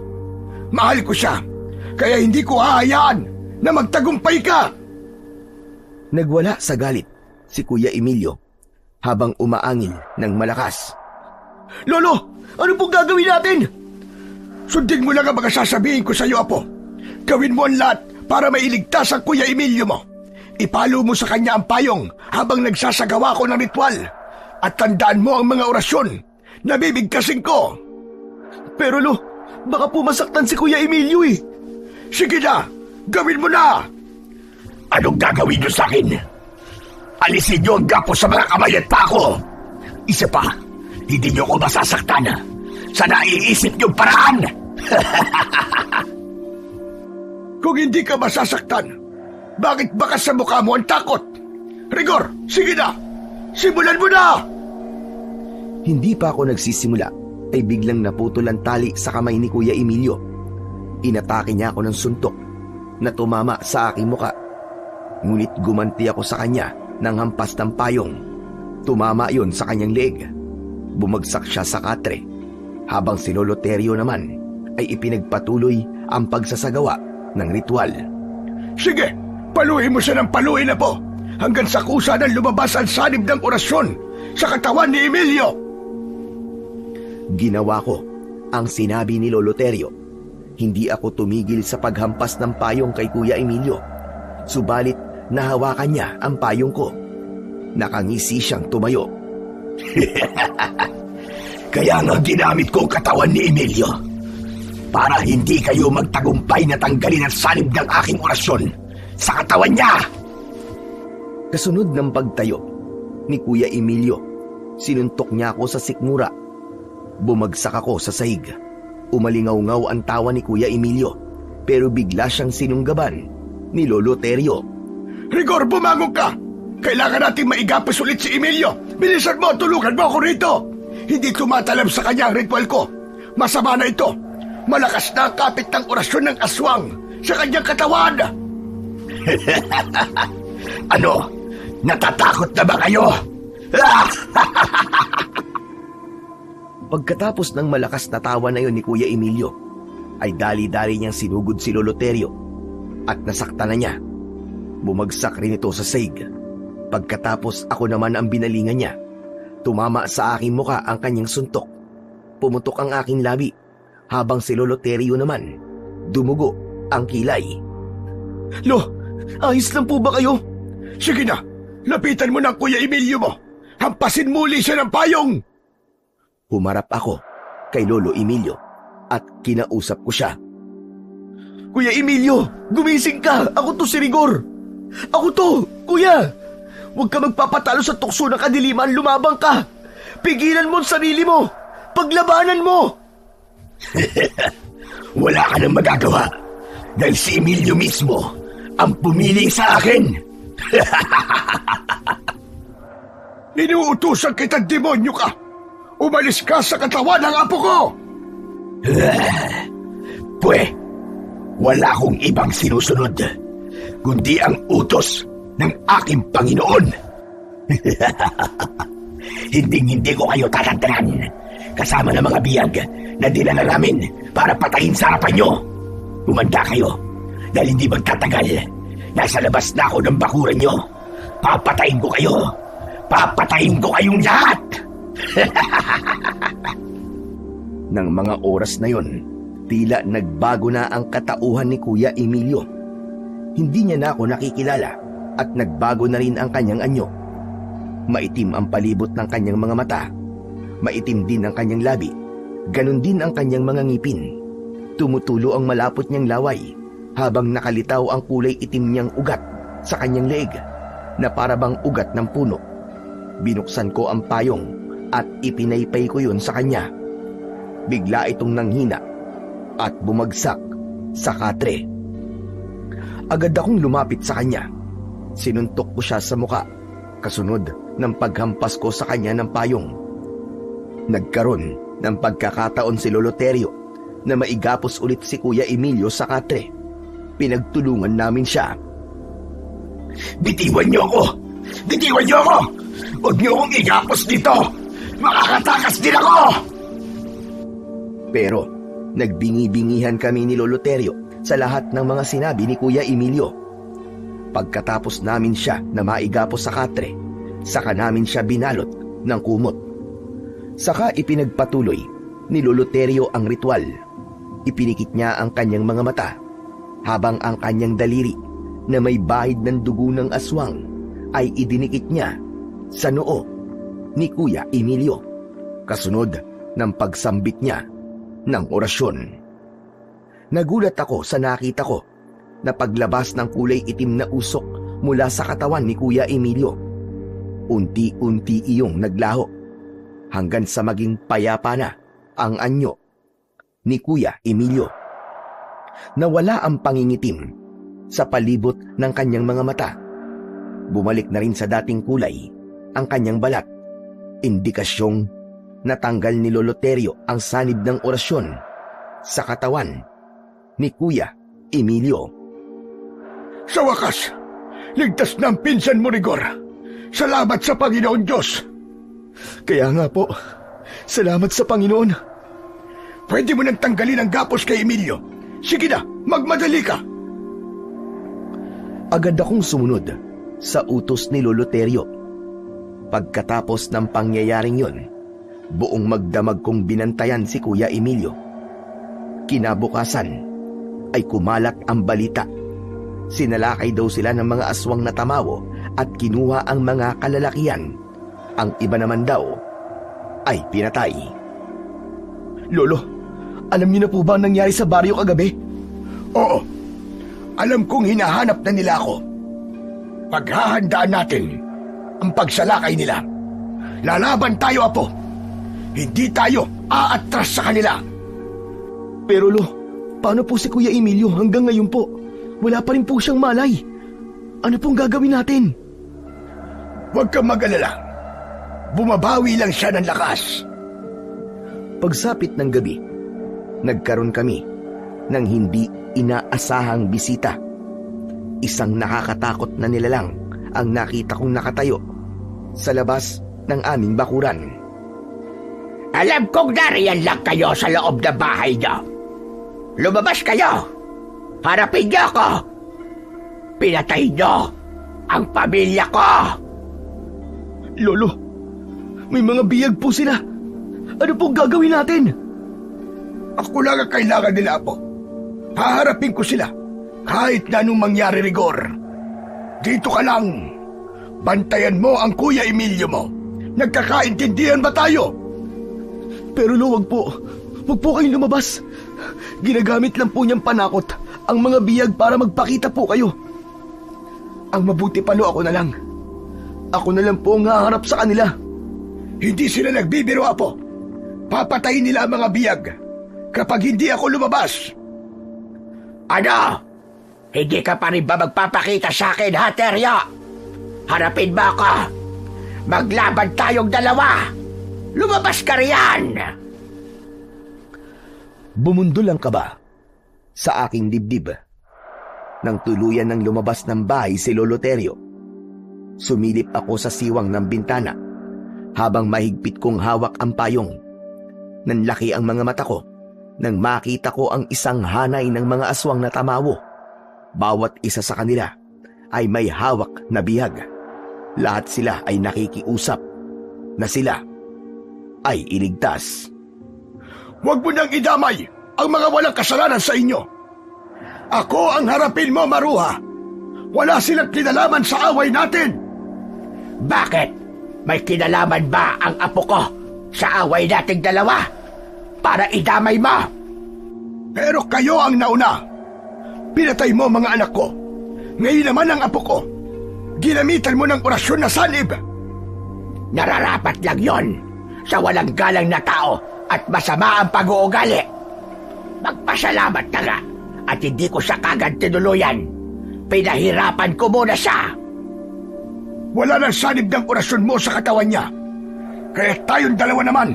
Mahal ko siya, kaya hindi ko hahayaan na magtagumpay ka. Nagwala sa galit si Kuya Emilio habang umaangil ng malakas. Lolo, ano pong gagawin natin? Sundin mo lang ang mga sasabihin ko sa iyo, Apo. Gawin mo ang lahat para mailigtas ang Kuya Emilio mo. Ipalo mo sa kanya ang payong habang nagsasagawa ko ng ritual. At tandaan mo ang mga orasyon na bibigkasin ko. Pero Lo, baka po masaktan si Kuya Emilio eh. Sige na, gawin mo na. Anong gagawin niyo sa akin? Alisin niyo ang gapo sa mga kamay at pako. Isa pa, hindi niyo ko masasaktan sa naiisip niyong paraan. Kung hindi ka masasaktan, bakit bakas sa mukha mo ang takot? Rigor, sige na! Simulan mo na! Hindi pa ako nagsisimula ay biglang naputol ang tali sa kamay ni Kuya Emilio. Inatake niya ako ng suntok na tumama sa aking muka. Ngunit gumanti ako sa kanya ng hampas ng payong. Tumama yon sa kanyang leeg. Bumagsak siya sa katre, habang si Lolo Terio naman ay ipinagpatuloy ang pagsasagawa ng ritual. Sige, paluin mo siya ng paluin na po. hanggang sa kusa ng lumabas ang sanib ng orasyon sa katawan ni Emilio. Ginawa ko ang sinabi ni Lolo Terio. Hindi ako tumigil sa paghampas ng payong kay Kuya Emilio. Subalit nahawakan niya ang payong ko. Nakangisi siyang tumayo. Kaya nga ginamit ko ang katawan ni Emilio para hindi kayo magtagumpay na tanggalin ang sanib ng aking orasyon sa katawan niya. Kasunod ng pagtayo ni Kuya Emilio, sinuntok niya ako sa sikmura. Bumagsak ako sa sahig. Umalingaw-ngaw ang tawa ni Kuya Emilio, pero bigla siyang sinunggaban ni Lolo Terio. Rigor, bumangon ka! Kailangan nating maigapos ulit si Emilio. Bilisan mo, tulungan mo ako rito. Hindi tumatalab sa kanya ang ritual ko. Masama na ito. Malakas na ang kapit ng orasyon ng aswang sa kanyang katawan. Ano? Natatakot na ba kayo? Pagkatapos ng malakas na tawa na yon ni Kuya Emilio, ay dali-dali niyang sinugod si Lolo Terio at nasakta na niya. Bumagsak rin ito sa sahig. Pagkatapos ako naman ang binalingan niya. Tumama sa aking muka ang kanyang suntok. Pumutok ang aking labi, habang si Lolo Terio naman, dumugo ang kilay. Lo, ayos lang po ba kayo? Sige na, lapitan mo ng Kuya Emilio mo. Hampasin muli siya ng payong. Humarap ako kay Lolo Emilio at kinausap ko siya. Kuya Emilio, gumising ka! Ako to si Rigor! Ako to, kuya! Huwag ka magpapatalo sa tukso ng kadiliman, lumabang ka! Pigilan mo ang sarili mo! Paglabanan mo! Wala ka nang magagawa dahil si Emilio mismo ang pumili sa akin. Inuutusan kita, demonyo ka! Umalis ka sa katawan ng apo ko! Wala akong ibang sinusunod kundi ang utos ng aking Panginoon. Hindi ko kayo tatantanan kasama ng mga biyag na dinala namin para patayin sa harapan nyo. Humanda kayo dahil hindi magtatagal. Nasa labas na ako ng bakuran nyo. Papatayin ko kayo. Papatayin ko kayong lahat. Nang mga oras na yon, tila nagbago na ang katauhan ni Kuya Emilio. Hindi niya na ako nakikilala at nagbago na rin ang kanyang anyo. Maitim ang palibot ng kanyang mga mata. Maitim din ang kanyang labi. Ganon din ang kanyang mga ngipin. Tumutulo ang malapot niyang laway habang nakalitaw ang kulay itim niyang ugat sa kanyang leeg na parabang ugat ng puno. Binuksan ko ang payong at ipinaypay ko yun sa kanya. Bigla itong nanghina at bumagsak sa katre. Agad akong lumapit sa kanya. Sinuntok ko siya sa muka, kasunod ng paghampas ko sa kanya ng payong. Nagkaroon ng pagkakataon si Lolo Terio na maigapos ulit si Kuya Emilio sa katre. Pinagtulungan namin siya. Bitiwan niyo ako! Bitiwan niyo ako! Huwag niyo akong igapos dito! Makakatakas din ako! Pero nagbingi-bingihan kami ni Lolo Terio sa lahat ng mga sinabi ni Kuya Emilio. Pagkatapos namin siya na maigapos sa katre, saka namin siya binalot ng kumot. Saka ipinagpatuloy ni Lolo Terio ang ritual. Ipinikit niya ang kanyang mga mata, habang ang kanyang daliri na may bahid ng dugo ng aswang ay idinikit niya sa noo ni Kuya Emilio, kasunod ng pagsambit niya ng orasyon. Nagulat ako sa nakita ko na paglabas ng kulay itim na usok mula sa katawan ni Kuya Emilio. Unti-unti iyong naglaho hanggang sa maging payapa na ang anyo ni Kuya Emilio. Nawala ang pangingitim sa palibot ng kanyang mga mata. Bumalik na rin sa dating kulay ang kanyang balat. Indikasyong natanggal ni Lolo Terio ang sanib ng orasyon sa katawan ni Kuya Emilio. Sa wakas, ligtas na ang pinsan mo, Rigor. Salamat sa Panginoon Diyos. Kaya nga po, salamat sa Panginoon. Pwede mo nang tanggalin ang gapos kay Emilio. Sige na, magmadali ka. Agad akong sumunod sa utos ni Lolo Terio. Pagkatapos ng pangyayaring yun, buong magdamag kong binantayan si Kuya Emilio. Kinabukasan ay kumalat ang balita. Sinalakay daw sila ng mga aswang na tamawo at kinuha ang mga kalalakihan. Ang iba naman daw ay pinatay. Lolo, alam niyo na po ba ang nangyari sa baryo kagabi? Oo, alam kong hinahanap na nila ako. Paghahandaan natin ang pagsalakay nila. Lalaban tayo, Apo. Hindi tayo aatras sa kanila. Pero Lo, paano po si Kuya Emilio hanggang ngayon po? Wala pa rin po siyang malay. Ano pong gagawin natin? Huwag kang mag-alala. Bumabawi lang siya ng lakas. Pagsapit ng gabi, nagkaroon kami ng hindi inaasahang bisita. Isang nakakatakot na nilalang ang nakita kong nakatayo sa labas ng aming bakuran. Alam kong nariyan lang kayo sa loob ng bahay niyo. Lumabas kayo! Harapin niyo ako! Pinatay niyo ang pamilya ko! Lolo, may mga biyag po sila. Ano pong gagawin natin? Ako lang ang kailangan nila, Apo. Haharapin ko sila kahit na anong mangyari, Rigor. Dito ka lang. Bantayan mo ang Kuya Emilio mo. Nagkakaintindihan ba tayo? Pero Lo, wag po. Wag po kayong lumabas. Ginagamit lang po niyang panakot ang mga biyag para magpakita po kayo. Ang mabuti pa Lo, ako na lang. Ako na lang po ang haharap sa kanila. Hindi sila nagbibiro, Apo. Papatayin nila ang mga biyag kapag hindi ako lumabas. Ano? Hindi ka pa rin ba magpapakita sa akin, ha, Terio? Harapin mo ako. Maglaban tayong dalawa. Lumabas ka riyan! Bumundol ang kaba sa aking dibdib. Nang tuluyan ng lumabas ng bahay si Lolo Terio, sumilip ako sa siwang ng bintana habang mahigpit kong hawak ang payong. Nanlaki ang mga mata ko nang makita ko ang isang hanay ng mga aswang na tamawo. Bawat isa sa kanila ay may hawak na bihag. Lahat sila ay nakikiusap na sila ay iligtas. Huwag mo nang idamay ang mga walang kasalanan sa inyo. Ako ang harapin mo, Maruha. Wala silang kinalaman sa away natin. Bakit? May kinalaman ba ang apo ko sa away nating dalawa? Para idamay mo? Pero kayo ang nauna. Pinatay mo mga anak ko. Ngayon naman ang apo ko. Ginamitan mo ng orasyon na sanib. Nararapat lang yon sa walang galang na tao at masama ang pag-uugali. Magpasalamat na nga at hindi ko siya kagad tinuluyan. Pinahirapan ko muna siya. Wala nang sanib ng orasyon mo sa katawan niya. Kaya tayong dalawa naman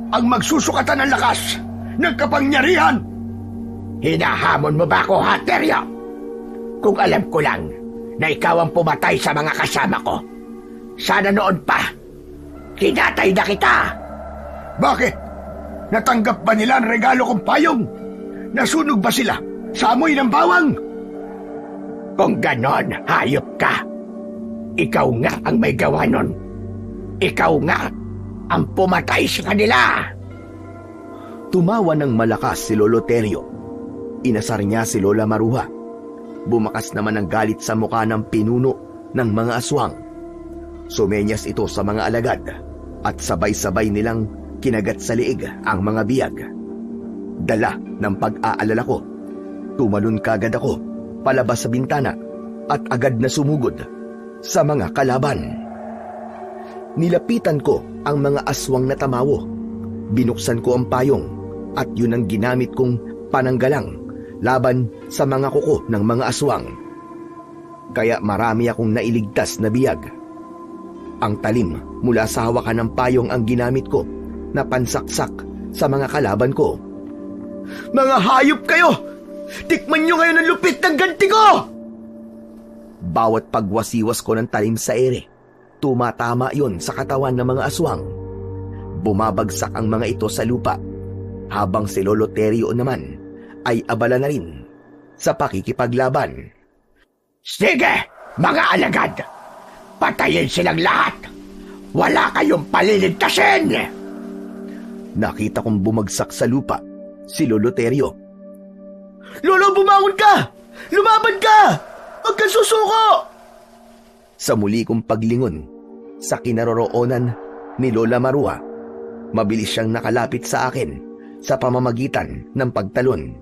ang magsusukatan ng lakas ng kapangyarihan. Hinahamon mo ba ako, ha, Terio? Kung alam ko lang na ikaw ang pumatay sa mga kasama ko, sana noon pa, kinatay na kita. Bakit? Natanggap ba nila ang regalo kong payong? Nasunog ba sila sa amoy ng bawang? Kung ganon, hayop ka. Ikaw nga ang may gawa nun. Ikaw nga ang pumatay sa kanila. Tumawa ng malakas si Lolo Terio. Inasar niya si Lola Maruha. Bumakas naman ang galit sa mukha ng pinuno ng mga aswang. Sumenyas ito sa mga alagad at sabay-sabay nilang kinagat sa liig ang mga biyag. Dala ng pag-aalala ko, tumalon kagad ako palabas sa bintana at agad na sumugod sa mga kalaban. Nilapitan ko ang mga aswang na tamawo. Binuksan ko ang payong at yun ang ginamit kong pananggalang laban sa mga kuko ng mga aswang. Kaya marami akong nailigtas na biyag. Ang talim mula sa hawakan ng payong ang ginamit ko na pansaksak sa mga kalaban ko. Mga hayop kayo! Tikman nyo ngayon ang lupit ng ganti ko! Bawat pagwasiwas ko ng talim sa ere, tumatama yon sa katawan ng mga aswang. Bumabagsak ang mga ito sa lupa, habang si Lolo Terio naman ay abala na rin sa pakikipaglaban. Sige, mga alagad! Patayin silang lahat! Wala kayong paliligtasin! Nakita kong bumagsak sa lupa si Lolo Terio. Lolo, bumangon ka! Lumaban ka! Huwag kang susuko! Sa muli kong paglingon sa kinaroroonan ni Lola Marua, mabilis siyang nakalapit sa akin sa pamamagitan ng pagtalon.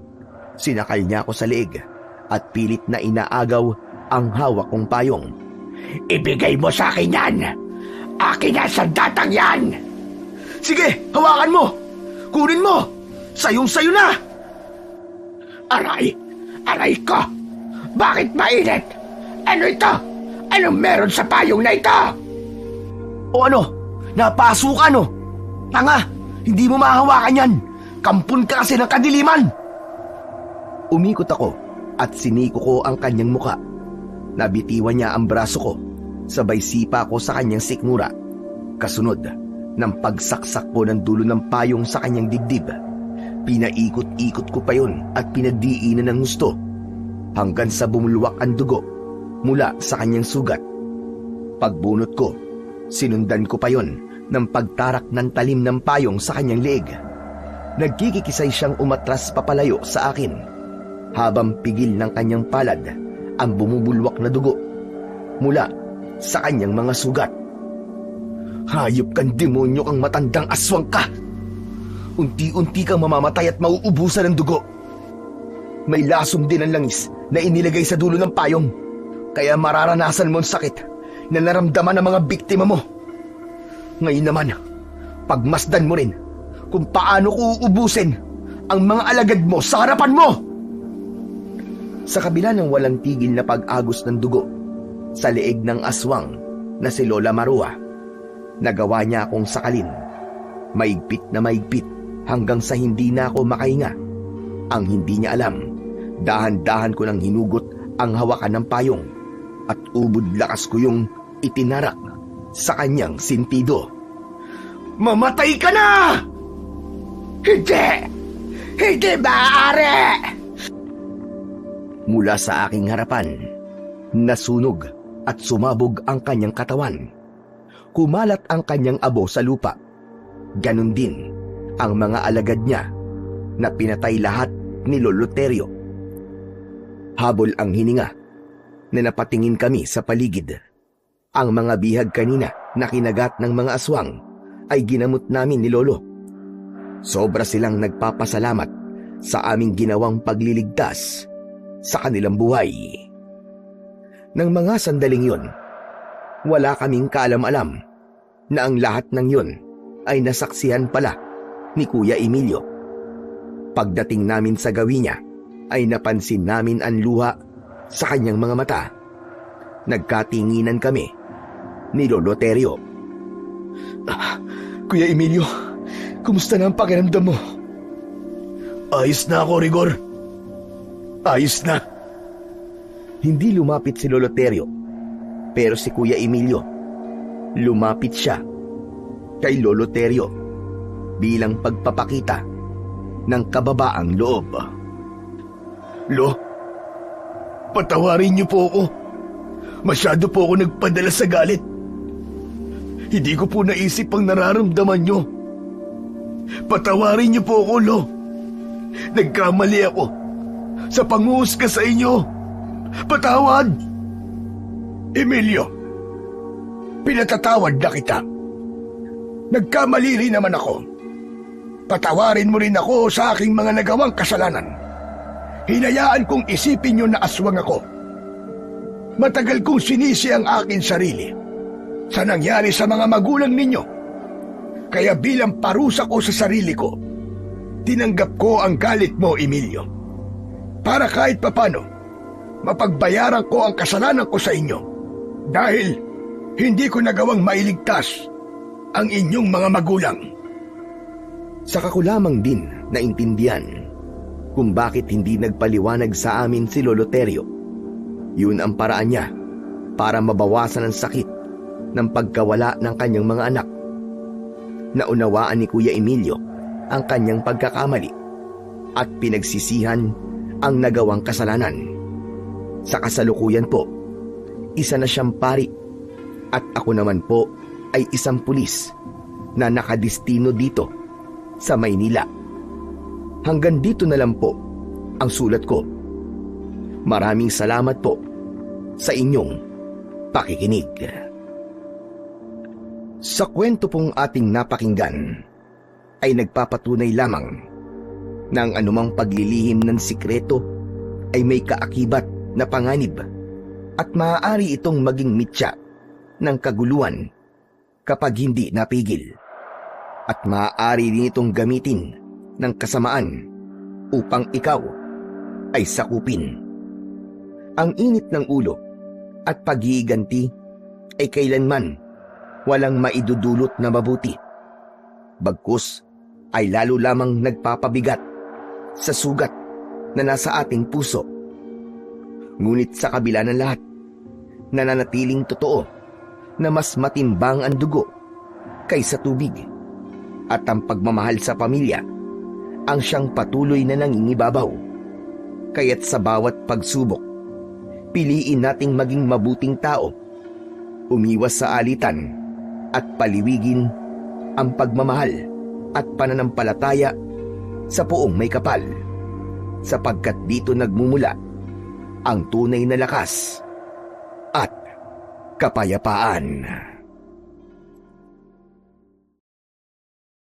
Sinakal niya ako sa leeg at pilit na inaagaw ang hawak kong payong. Ibigay mo sa akin yan! Akin yan, sandatang yan! Sige, hawakan mo! Kunin mo! Sayong-sayo na! Aray! Aray ko! Bakit mainit? Ano ito? Anong meron sa payong na ito? O ano? Napaso ka, no? Tanga! Hindi mo mahawakan yan! Kampun ka kasi ng kadiliman! Umikot ako at siniko ko ang kanyang muka. Nabitiwan niya ang braso ko, sabay sipa ko sa kanyang sikmura. Kasunod ng pagsaksak ko ng dulo ng payong sa kanyang dibdib. Pinaikot-ikot ko pa yun at pinagdiinan ng gusto hanggang sa bumulwak ang dugo mula sa kanyang sugat. Pagbunot ko, sinundan ko pa yon ng pagtarak ng talim ng payong sa kanyang leeg. Nagkikikisay siyang umatras papalayo sa akin habang pigil ng kanyang palad ang bumubulwak na dugo mula sa kanyang mga sugat. Hayop kang demonyo kang matandang aswang ka! Unti-unti kang mamamatay at mauubusan ng dugo. May lasom din ang langis na inilagay sa dulo ng payong, kaya mararanasan mo ang sakit na naramdaman ng mga biktima mo. Ngayon naman, pagmasdan mo rin kung paano ko uubusin ang mga alagad mo sa harapan mo! Sa kabila ng walang tigil na pag-agos ng dugo sa leeg ng aswang na si Lola Marua, nagawa niya akong sakalin. Maigpit na maigpit hanggang sa hindi na ako makahinga. Ang hindi niya alam, dahan-dahan ko nang hinugot ang hawakan ng payong at ubod lakas ko yung itinarak sa kanyang sintido. Mamatay ka na! Hindi! Hindi maaari! Mula sa aking harapan, nasunog at sumabog ang kanyang katawan. Kumalat ang kanyang abo sa lupa. Ganon din ang mga alagad niya na pinatay lahat ni Lolo Terio. Habol ang hininga na napatingin kami sa paligid. Ang mga bihag kanina na kinagat ng mga aswang ay ginamot namin ni Lolo. Sobra silang nagpapasalamat sa aming ginawang pagliligtas sa kanilang buhay. Nang mga sandaling yun, wala kaming kaalam-alam na ang lahat ng yun ay nasaksihan pala ni Kuya Emilio. Pagdating namin sa gawi niya, ay napansin namin ang luha sa kanyang mga mata. Nagkatinginan kami ni Lolo Terio. Kuya Emilio, kumusta na ang pakiramdam mo? Ayos na ako, Rigor. Ayos na. Hindi lumapit si Lolo Terio, pero si Kuya Emilio, lumapit siya kay Lolo Terio bilang pagpapakita ng kababaang loob. Lo, patawarin niyo po ako. Masyado po ako nagpadala sa galit. Hindi ko po naisip ang nararamdaman niyo. Patawarin niyo po ako, Lo. Nagkamali ako sa panguhusga sa inyo. Patawad! Emilio, pinatatawad na kita. Nagkamali rin naman ako. Patawarin mo rin ako sa aking mga nagawang kasalanan. Hinayaan kong isipin niyo na aswang ako. Matagal kong sinisi ang aking sarili sa nangyari sa mga magulang ninyo. Kaya bilang parusa ko sa sarili ko, tinanggap ko ang galit mo, Emilio. Para kahit papano, mapagbayaran ko ang kasalanan ko sa inyo. Dahil hindi ko nagawang mailigtas ang inyong mga magulang. Saka ko lamang din naintindihan kung bakit hindi nagpaliwanag sa amin si Lolo Terio. Yun ang paraan niya para mabawasan ang sakit ng pagkawala ng kanyang mga anak. Naunawaan ni Kuya Emilio ang kanyang pagkakamali at pinagsisihan ang nagawang kasalanan. Sa kasalukuyan po, isa na siyang pari At ako naman po ay isang pulis na nakadistino dito sa Maynila. Hanggang dito na lang po ang sulat ko. Maraming salamat po sa inyong pakikinig. Sa kwento pong ating napakinggan ay nagpapatunay lamang na ang anumang paglilihim ng sikreto ay may kaakibat na panganib at maaari itong maging mitya ng kaguluhan kapag hindi napigil. At maaari din itong gamitin ng kasamaan upang ikaw ay sakupin. Ang init ng ulo at pag-iiganti ay kailanman walang maidudulot na mabuti. Bagkus ay lalo lamang nagpapabigat sa sugat na nasa ating puso. Ngunit sa kabila ng lahat, nananatiling totoo na mas matimbang ang dugo kaysa tubig. At ang pagmamahal sa pamilya ang siyang patuloy na nangingibabaw. Kaya't sa bawat pagsubok, piliin nating maging mabuting tao, umiwas sa alitan at paliwigin ang pagmamahal at pananampalataya sa poong may kapal, sapagkat dito nagmumula ang tunay na lakas at kapayapaan.